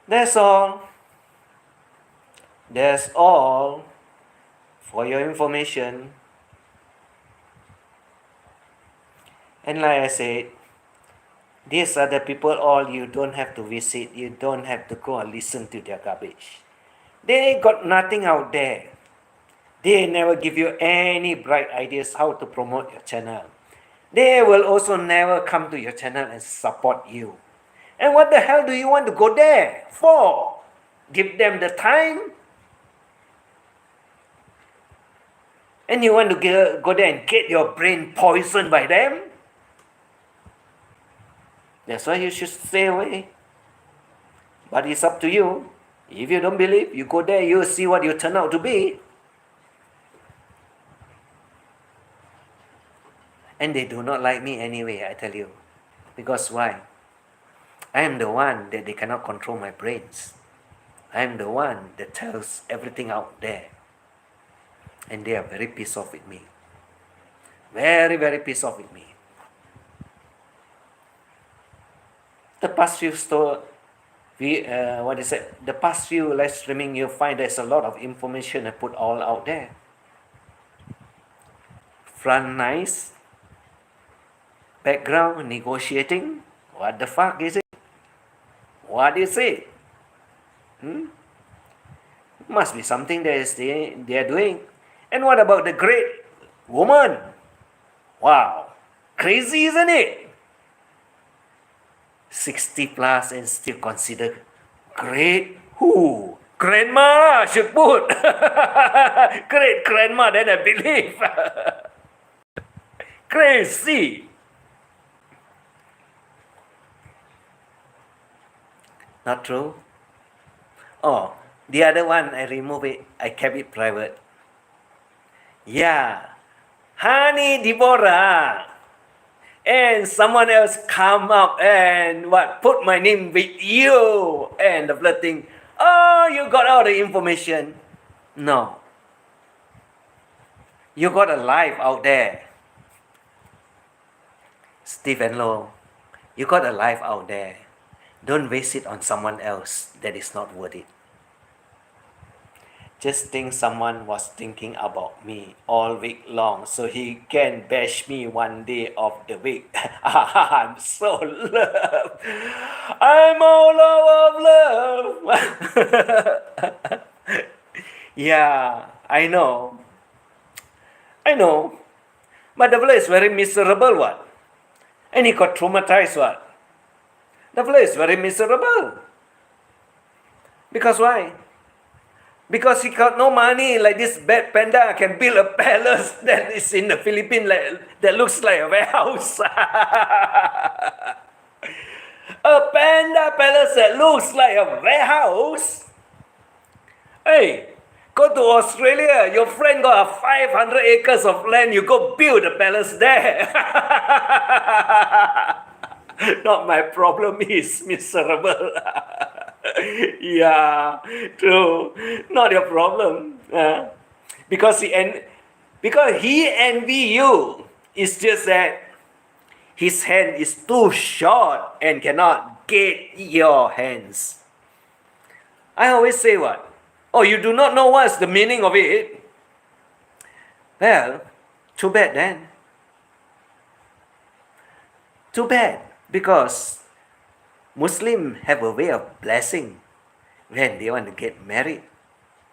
That's all. That's all for your information. And like I said, these are the people all you don't have to visit. You don't have to go and listen to their garbage. They got nothing out there. They never give you any bright ideas how to promote your channel. They will also never come to your channel and support you. And what the hell do you want to go there for? Give them the time? And you want to go there and get your brain poisoned by them? That's why you should stay away. But it's up to you. If you don't believe, you go there, you'll see what you turn out to be. And they do not like me anyway, I tell you. Because why? I am the one that they cannot control my brains. I am the one that tells everything out there. And they are very pissed off with me. Very, very pissed off with me. The past few the past few live streaming, you'll find there's a lot of information I put all out there. Front nice. Background negotiating. What the fuck is it? What is it? Must be something that they are doing. And what about the great woman? Wow. Crazy, isn't it? 60 plus and still considered great. Who? Grandma should put. Great grandma, then I believe. Crazy. Not true? Oh, the other one, I removed it. I kept it private. Yeah. Honey Deborah. And someone else come up and put my name with you. And the blood thing. Oh, you got all the information. No. You got a life out there. Stephen Lowe. You got a life out there. Don't waste it on someone else that is not worth it. Just think someone was thinking about me all week long so he can bash me one day of the week. I'm so loved. I'm all out of love. Yeah, I know. I know. But the fellow is very miserable, what? And he got traumatized, what? The fellow is very miserable. Because why? Because he got no money, like this bad panda can build a palace that is in the Philippines that looks like a warehouse. A panda palace that looks like a warehouse. Hey, go to Australia. Your friend got 500 acres of land. You go build a palace there. Not my problem. Is miserable. Yeah, true. Not your problem. Because he envy you. It's just that his hand is too short and cannot get your hands. I always say what? Oh, you do not know what's the meaning of it? Well, too bad then. Too bad, because Muslims have a way of blessing when they want to get married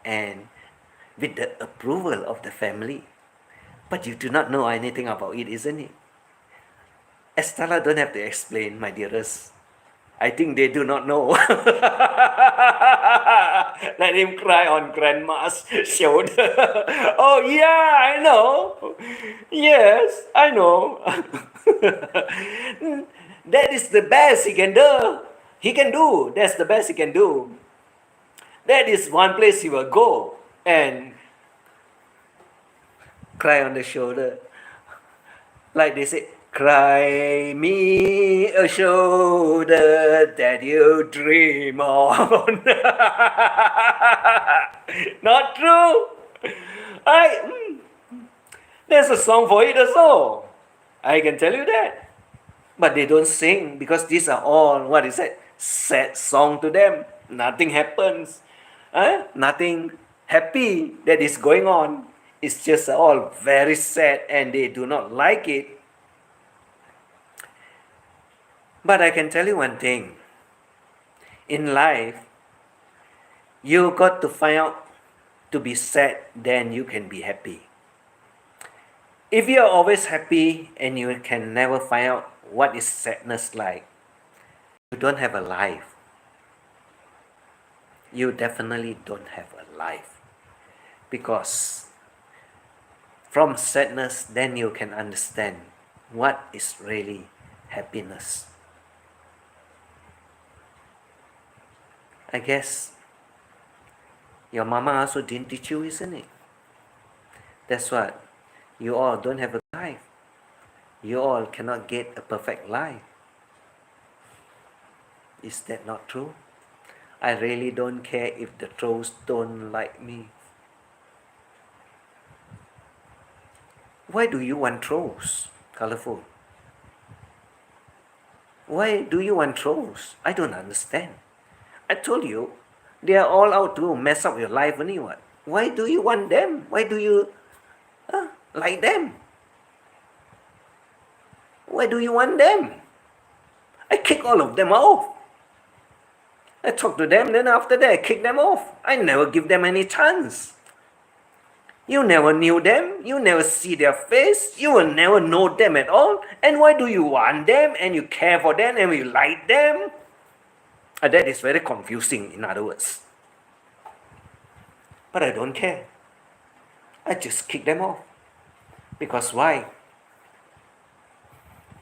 and with the approval of the family. But you do not know anything about it, isn't it? Estella don't have to explain, my dearest. I think they do not know. Let him cry on grandma's shoulder. Oh yeah, I know. Yes, I know. That is the best he can do. That's the best he can do. That is one place he will go and cry on the shoulder. Like they say, cry me a shoulder that you dream on. Not true. There's a song for it also. I can tell you that. But they don't sing because these are all, what is it? Sad song to them. Nothing happens. Nothing happy that is going on. It's just all very sad and they do not like it. But I can tell you one thing. In life, you got to find out to be sad, then you can be happy. If you are always happy and you can never find out what is sadness like, you don't have a life. You definitely don't have a life. Because from sadness, then you can understand what is really happiness. I guess your mama also didn't teach you, isn't it? That's what. You all don't have a life. You all cannot get a perfect life. Is that not true? I really don't care if the trolls don't like me. Why do you want trolls, colorful? Why do you want trolls? I don't understand. I told you, they are all out to mess up your life only. What? Why do you want them? Why do you like them? Why do you want them? I kick all of them off. I talk to them, then after that I kick them off. I never give them any chance. You never knew them, you never see their face, you will never know them at all. And why do you want them and you care for them and you like them? That is very confusing, in other words. But I don't care. I just kick them off. Because why?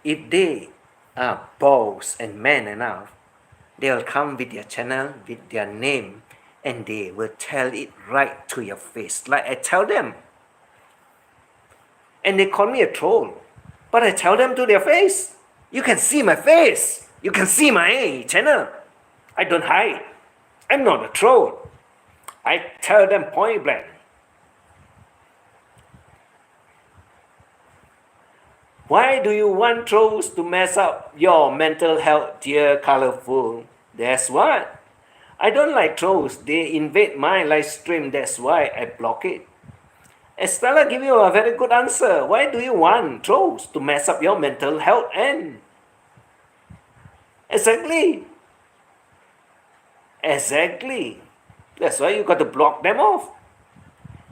If they are boss and man enough, they will come with their channel, with their name, and they will tell it right to your face, like I tell them. And they call me a troll, but I tell them to their face. You can see my face. You can see my channel. I don't hide. I'm not a troll. I tell them point blank. Why do you want trolls to mess up your mental health, dear colorful? That's what. I don't like trolls. They invade my live stream. That's why I block it. Estella give you a very good answer. Why do you want trolls to mess up your mental health? And exactly. That's why you got to block them off.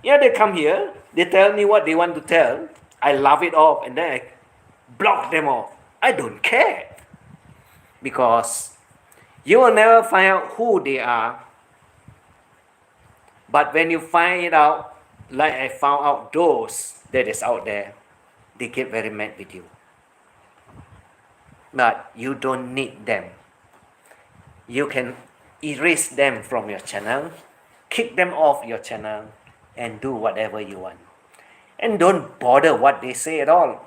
Yeah, they come here. They tell me what they want to tell. I laugh it off and then I block them off. I don't care. Because you will never find out who they are. But when you find it out, like I found out those that is out there, they get very mad with you. But you don't need them. You can erase them from your channel, kick them off your channel, and do whatever you want. And don't bother what they say at all.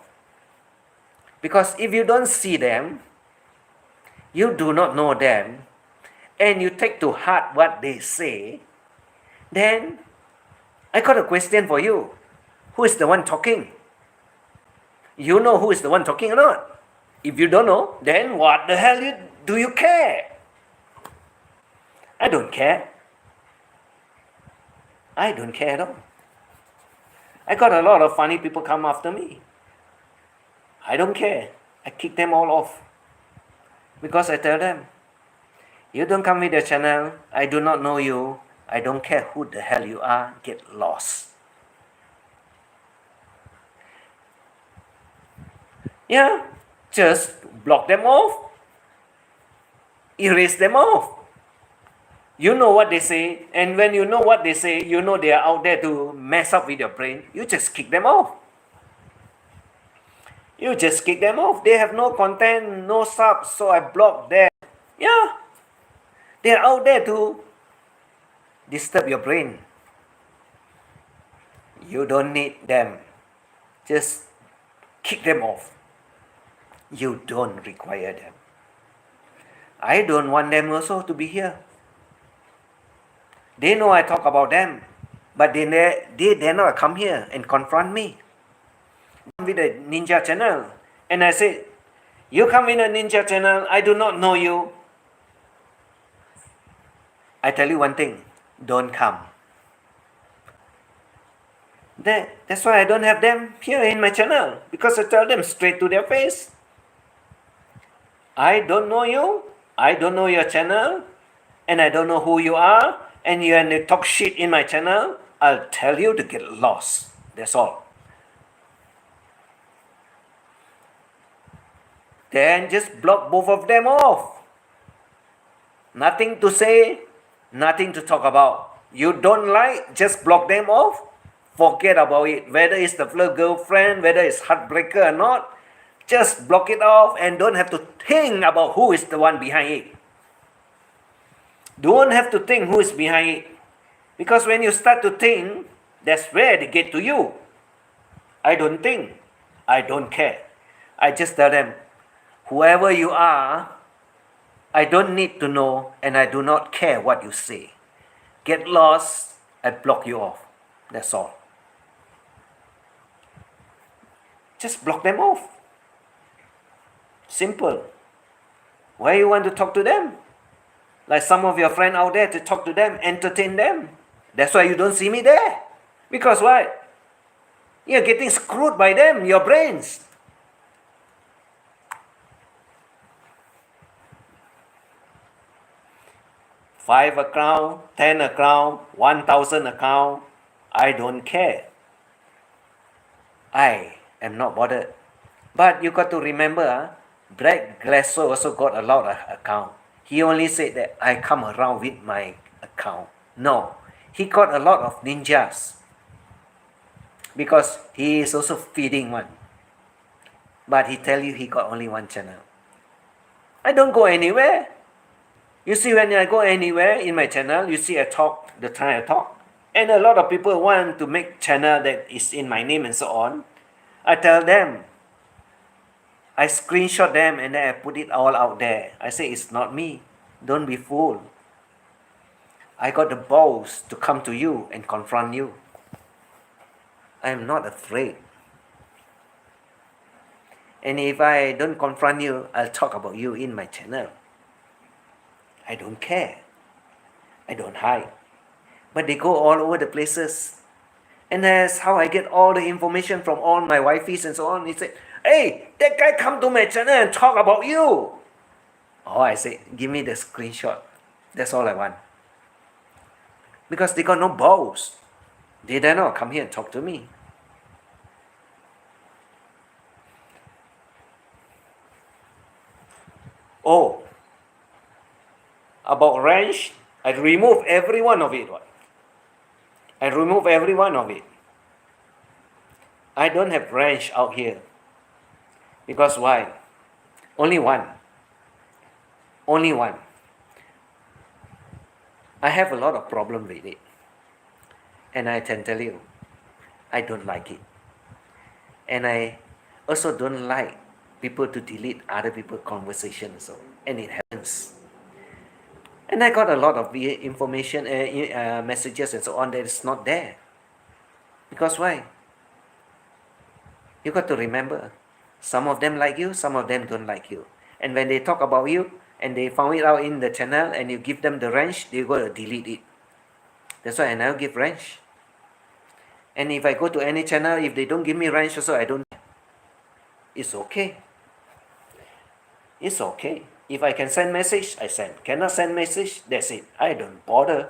Because if you don't see them, you do not know them, and you take to heart what they say, then I got a question for you. Who is the one talking? You know who is the one talking or not? If you don't know, then what the hell do you care? I don't care. I don't care at all. I got a lot of funny people come after me. I don't care. I kick them all off. Because I tell them, you don't come with the channel, I do not know you, I don't care who the hell you are, get lost. Yeah, just block them off. Erase them off. You know what they say, and when you know what they say, you know they are out there to mess up with your brain, you just kick them off. You just kick them off. They have no content, no subs, so I block them. Yeah, they are out there to disturb your brain. You don't need them. Just kick them off. You don't require them. I don't want them also to be here. They know I talk about them, but they dare not come here and confront me with a ninja channel. And I say, you come in a ninja channel, I do not know you. I tell you one thing, don't come. That's why I don't have them here in my channel, because I tell them straight to their face. I don't know you, I don't know your channel, and I don't know who you are, and you talk shit in my channel, I'll tell you to get lost. That's all. Then just block both of them off. Nothing to say, nothing to talk about. You don't like, just block them off. Forget about it. Whether it's the flirt girlfriend, whether it's heartbreaker or not, just block it off and don't have to think about who is the one behind it. Don't have to think who is behind it. Because when you start to think, that's where they get to you. I don't think. I don't care. I just tell them, whoever you are, I don't need to know and I do not care what you say. Get lost, I block you off. That's all. Just block them off. Simple. Why you want to talk to them? Like some of your friends out there, to talk to them, entertain them. That's why you don't see me there. Because what? You're getting screwed by them, your brains. $5 account, $10 account, $1,000 account, I don't care. I am not bothered. But you got to remember, Brad Glasso also got a lot of account. He only said that I come around with my account. No, he got a lot of ninjas. Because he is also feeding one. But he tell you he got only one channel. I don't go anywhere. You see, when I go anywhere in my channel, you see I talk the time I talk. And a lot of people want to make channel that is in my name and so on. I tell them, I screenshot them and then I put it all out there. I say, it's not me. Don't be fooled. I got the balls to come to you and confront you. I am not afraid. And if I don't confront you, I'll talk about you in my channel. I don't care. I don't hide. But they go all over the places. And that's how I get all the information from all my wifeys and so on. He said, hey, that guy come to my channel and talk about you. Oh, I say, give me the screenshot. That's all I want. Because they got no balls. They dare not come here and talk to me. Oh, about ranch, I remove every one of it. I remove every one of it. I don't have ranch out here. Because why? Only one. Only one. I have a lot of problem with it. And I can tell you, I don't like it. And I also don't like people to delete other people's conversations. So, and it happens. And I got a lot of information, messages and so on that is not there. Because why? You got to remember, some of them like you, some of them don't like you. And when they talk about you, and they found it out in the channel, and you give them the range, they go to delete it. That's why I never give range. And if I go to any channel, if they don't give me range also, I don't. It's okay. It's okay. If I can send message, I send. Cannot send message, that's it. I don't bother.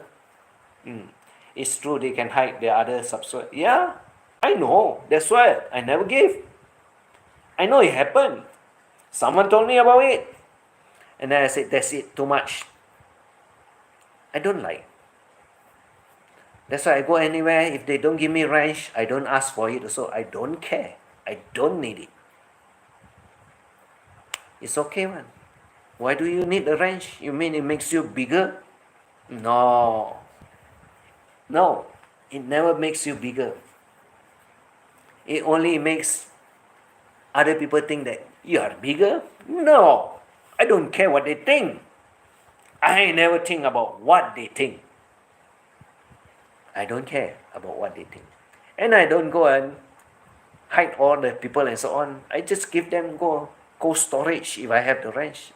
It's true they can hide the other subscribe. Yeah, I know. That's why I never give. I know it happened. Someone told me about it. And then I said, that's it, too much. I don't like. That's why I go anywhere. If they don't give me range, I don't ask for it. So I don't care. I don't need it. It's okay, man. Why do you need the range? You mean it makes you bigger? No. No. It never makes you bigger. It only makes other people think that you are bigger. No. I don't care what they think. I never think about what they think. I don't care about what they think. And I don't go and hide all the people and so on. I just give them cold storage if I have the range.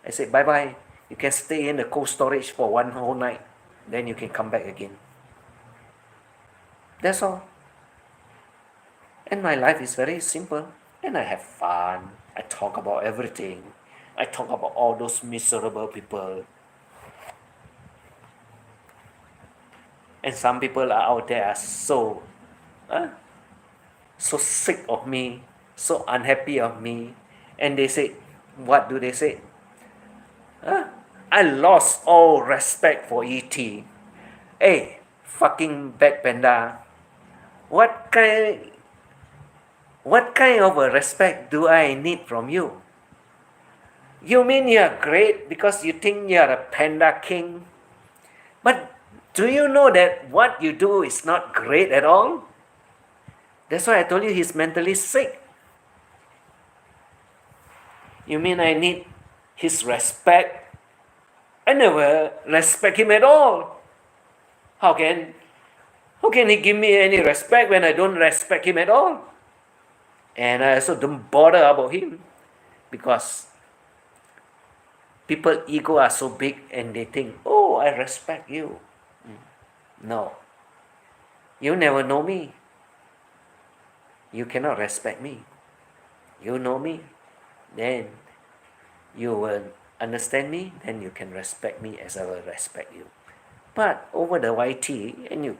I say, bye-bye. You can stay in the cold storage for one whole night. Then you can come back again. That's all. And my life is very simple. And I have fun. I talk about everything. I talk about all those miserable people. And some people are out there are so sick of me, so unhappy of me. And they say, what do they say? I lost all respect for E.T. Hey, fucking Black Panda. What kind of a respect do I need from you? You mean you're great because you think you're a panda king? But do you know that what you do is not great at all? That's why I told you he's mentally sick. You mean I need his respect? I never respect him at all. How can he give me any respect when I don't respect him at all? And I also don't bother about him because people ego are so big and they think, oh, I respect you. No. You never know me. You cannot respect me. You know me. Then you will understand me. Then you can respect me as I will respect you. But over the YT, and you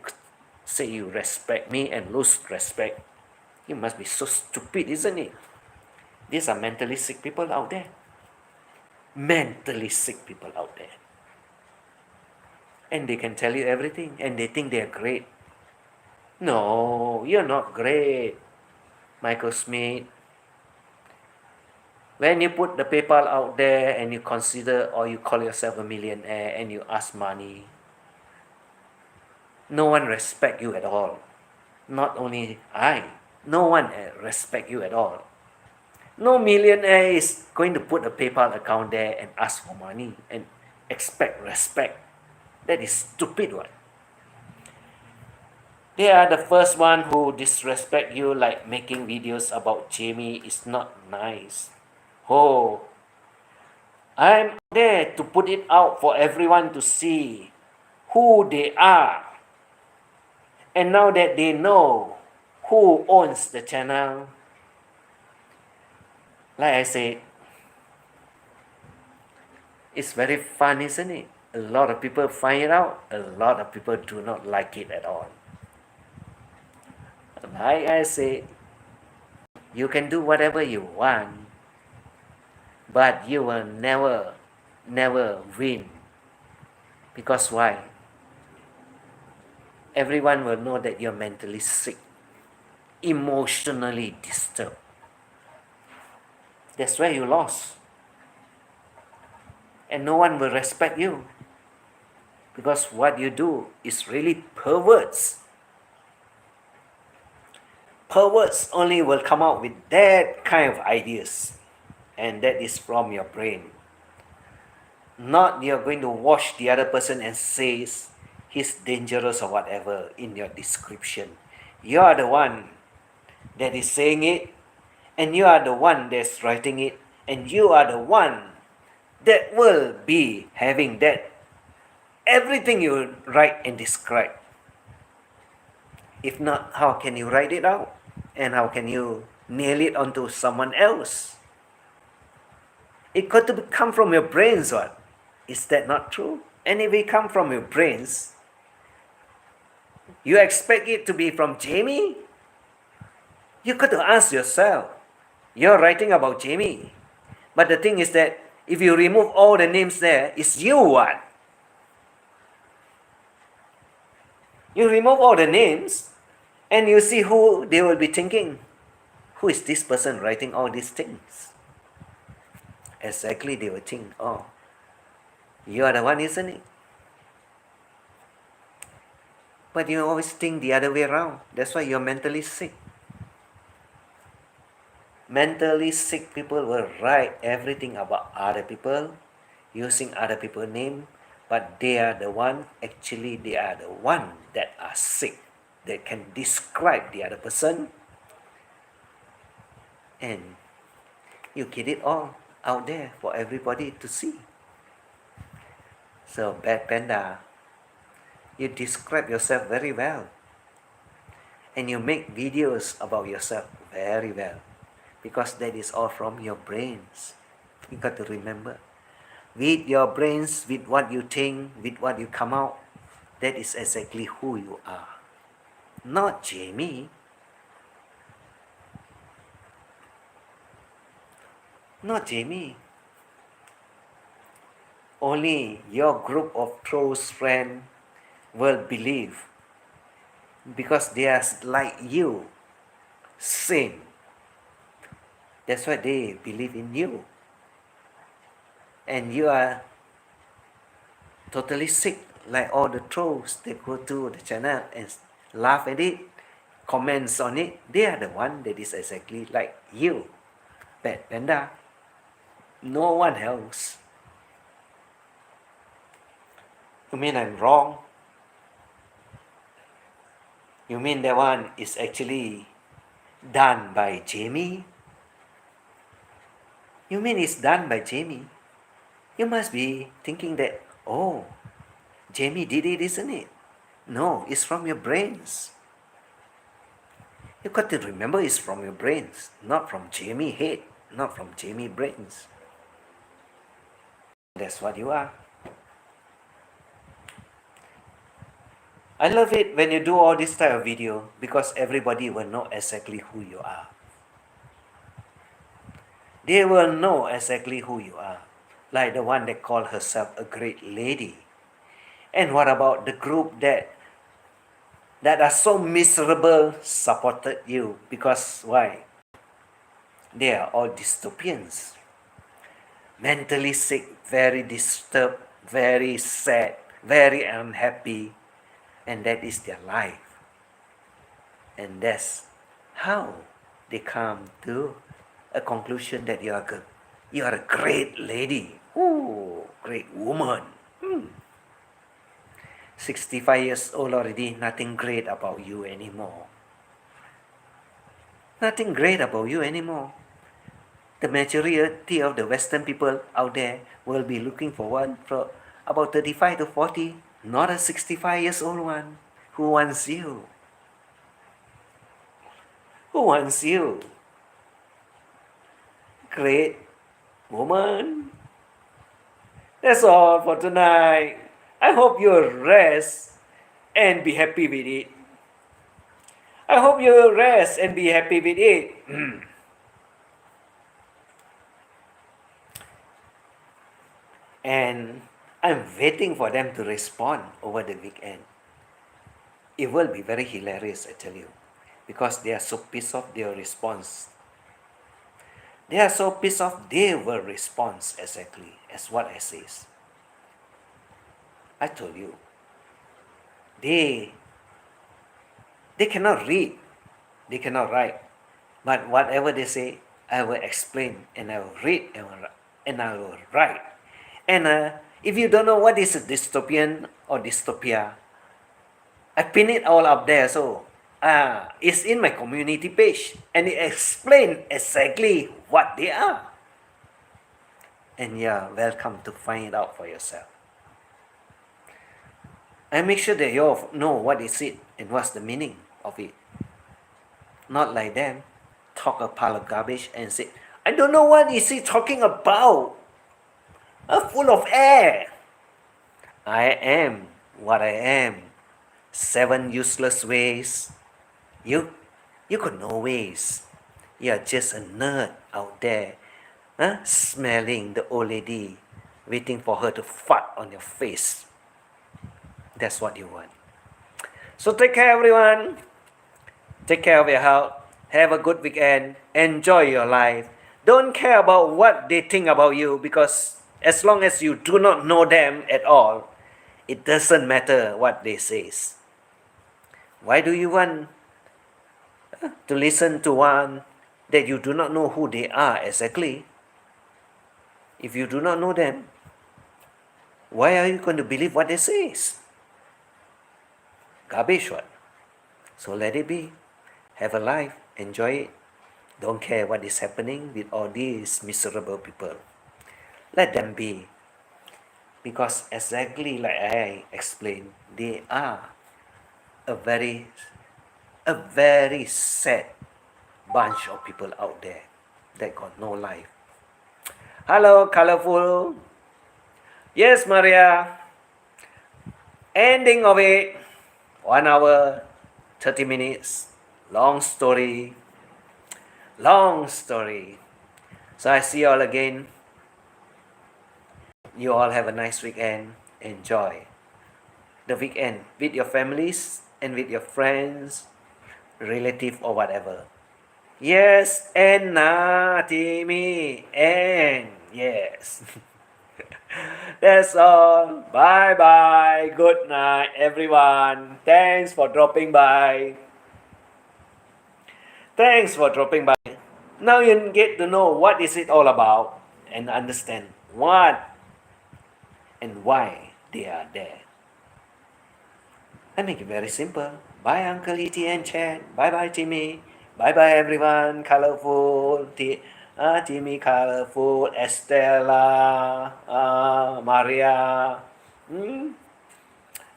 say you respect me and lose respect, you must be so stupid, isn't it? These are mentally sick people out there. Mentally sick people out there. And they can tell you everything, and they think they are great. No, you're not great, Michael Smith. When you put the PayPal out there and you consider or you call yourself a millionaire and you ask money, no one respect you at all. Not only I, no one respect you at all. No millionaire is going to put a PayPal account there and ask for money and expect respect. That is stupid one. They are the first one who disrespect you, like making videos about Jamie is not nice. Oh, I'm there to put it out for everyone to see who they are. And now that they know who owns the channel, like I said, it's very fun, isn't it? A lot of people find it out. A lot of people do not like it at all. Like I say, you can do whatever you want. But you will never win. Because why? Everyone will know that you're mentally sick, emotionally disturbed. That's where you lost. And no one will respect you. Because what you do is really perverts. Perverts only will come out with that kind of ideas. And that is from your brain. Not you're going to watch the other person and says he's dangerous or whatever in your description. You are the one that is saying it, and you are the one that's writing it, and you are the one that will be having that everything you write and describe. If not, how can you write it out? And how can you nail it onto someone else? It got to come from your brains, what? Is that not true? And if it come from your brains, you expect it to be from Jamie? You got to ask yourself. You're writing about Jamie. But the thing is that if you remove all the names there, it's you what? You remove all the names and you see who they will be thinking. Who is this person writing all these things? Exactly, they will think, oh, you are the one, isn't it? But you always think the other way around. That's why you're mentally sick. Mentally sick people will write everything about other people, using other people's name, but they are the one, actually they are the one that are sick. They can describe the other person, and you get it all out there for everybody to see. So, Bad Panda, you describe yourself very well, and you make videos about yourself very well, because that is all from your brains. You got to remember, with your brains, with what you think, with what you come out, that is exactly who you are. Not Jamie. Not Jamie. Only your group of close friends will believe, because they are like you, same. That's why they believe in you. And you are totally sick, like all the trolls. They go to the channel and laugh at it, comments on it. They are the one that is exactly like you, Bad Panda. No one else. You mean I'm wrong? You mean that one is actually done by Jamie? You mean it's done by Jamie? You must be thinking that, oh, Jamie did it, isn't it? No, it's from your brains. You got to remember it's from your brains, not from Jamie head, not from Jamie brains. That's what you are. I love it when you do all this type of video, because everybody will know exactly who you are. They will know exactly who you are. Like the one that called herself a great lady. And what about the group that are so miserable supported you? Because why? They are all dystopians. Mentally sick, very disturbed, very sad, very unhappy. And that is their life. And that's how they come to a conclusion that you are a great lady. Ooh, great woman. 65 years old already, nothing great about you anymore. Nothing great about you anymore. The majority of the Western people out there will be looking for one for about 35 to 40, not a 65 years old one. Who wants you? Who wants you? Great woman. That's all for tonight. I hope you'll rest and be happy with it. I hope you'll rest and be happy with it. And I'm waiting for them to respond over the weekend. It will be very hilarious, I tell you, because they are so pissed off their response. They are so pissed off they will respond exactly as what I says. I told you. They cannot read, they cannot write, but whatever they say, I will explain and I will read and I will write. And if you don't know what is a dystopian or dystopia, I pin it all up there. So it's in my community page and it explains exactly what they are. And you're welcome to find it out for yourself. And make sure that you all know what is it and what's the meaning of it. Not like them talk a pile of garbage and say, I don't know what is he talking about. Full of air. I am what I am. 7 useless ways. You got no ways. You're just a nerd out there, smelling the old lady, waiting for her to fart on your face. That's what you want. So take care, everyone. Take care of your health. Have a good weekend. Enjoy your life. Don't care about what they think about you, because as long as you do not know them at all, it doesn't matter what they say. Why do you want to listen to one that you do not know who they are exactly? If you do not know them, why are you going to believe what they say? Garbage one. So let it be. Have a life. Enjoy it. Don't care what is happening with all these miserable people. Let them be. Because exactly like I explained, they are a very sad bunch of people out there that got no life. Hello, colorful. Yes, Maria. Ending of it. 1 hour, 30 minutes. Long story. Long story. So I see you all again. You all have a nice weekend. Enjoy the weekend with your families and with your friends, relative or whatever. Yes, and Timmy, and yes. That's all. Bye bye. Good night, everyone. Thanks for dropping by. Thanks for dropping by. Now you get to know what is it all about and understand what and why they are there. I make it very simple. Bye, Uncle E.T. and Chad. Bye bye, Timmy. Bye bye, everyone. Colorful. Timmy, Colorful, Estella, Maria.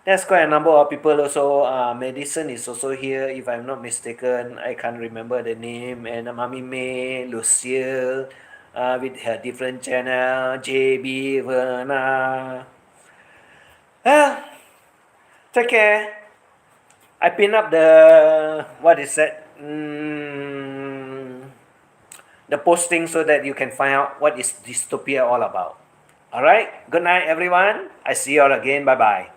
There's quite a number of people also. Madison is also here, if I'm not mistaken. I can't remember the name. And Mami May, Lucille, with her different channel. JB, Verna. Take care. I pin up the, what is that? The posting so that you can find out what is dystopia all about. Alright? Good night, everyone. I see you all again. Bye-bye.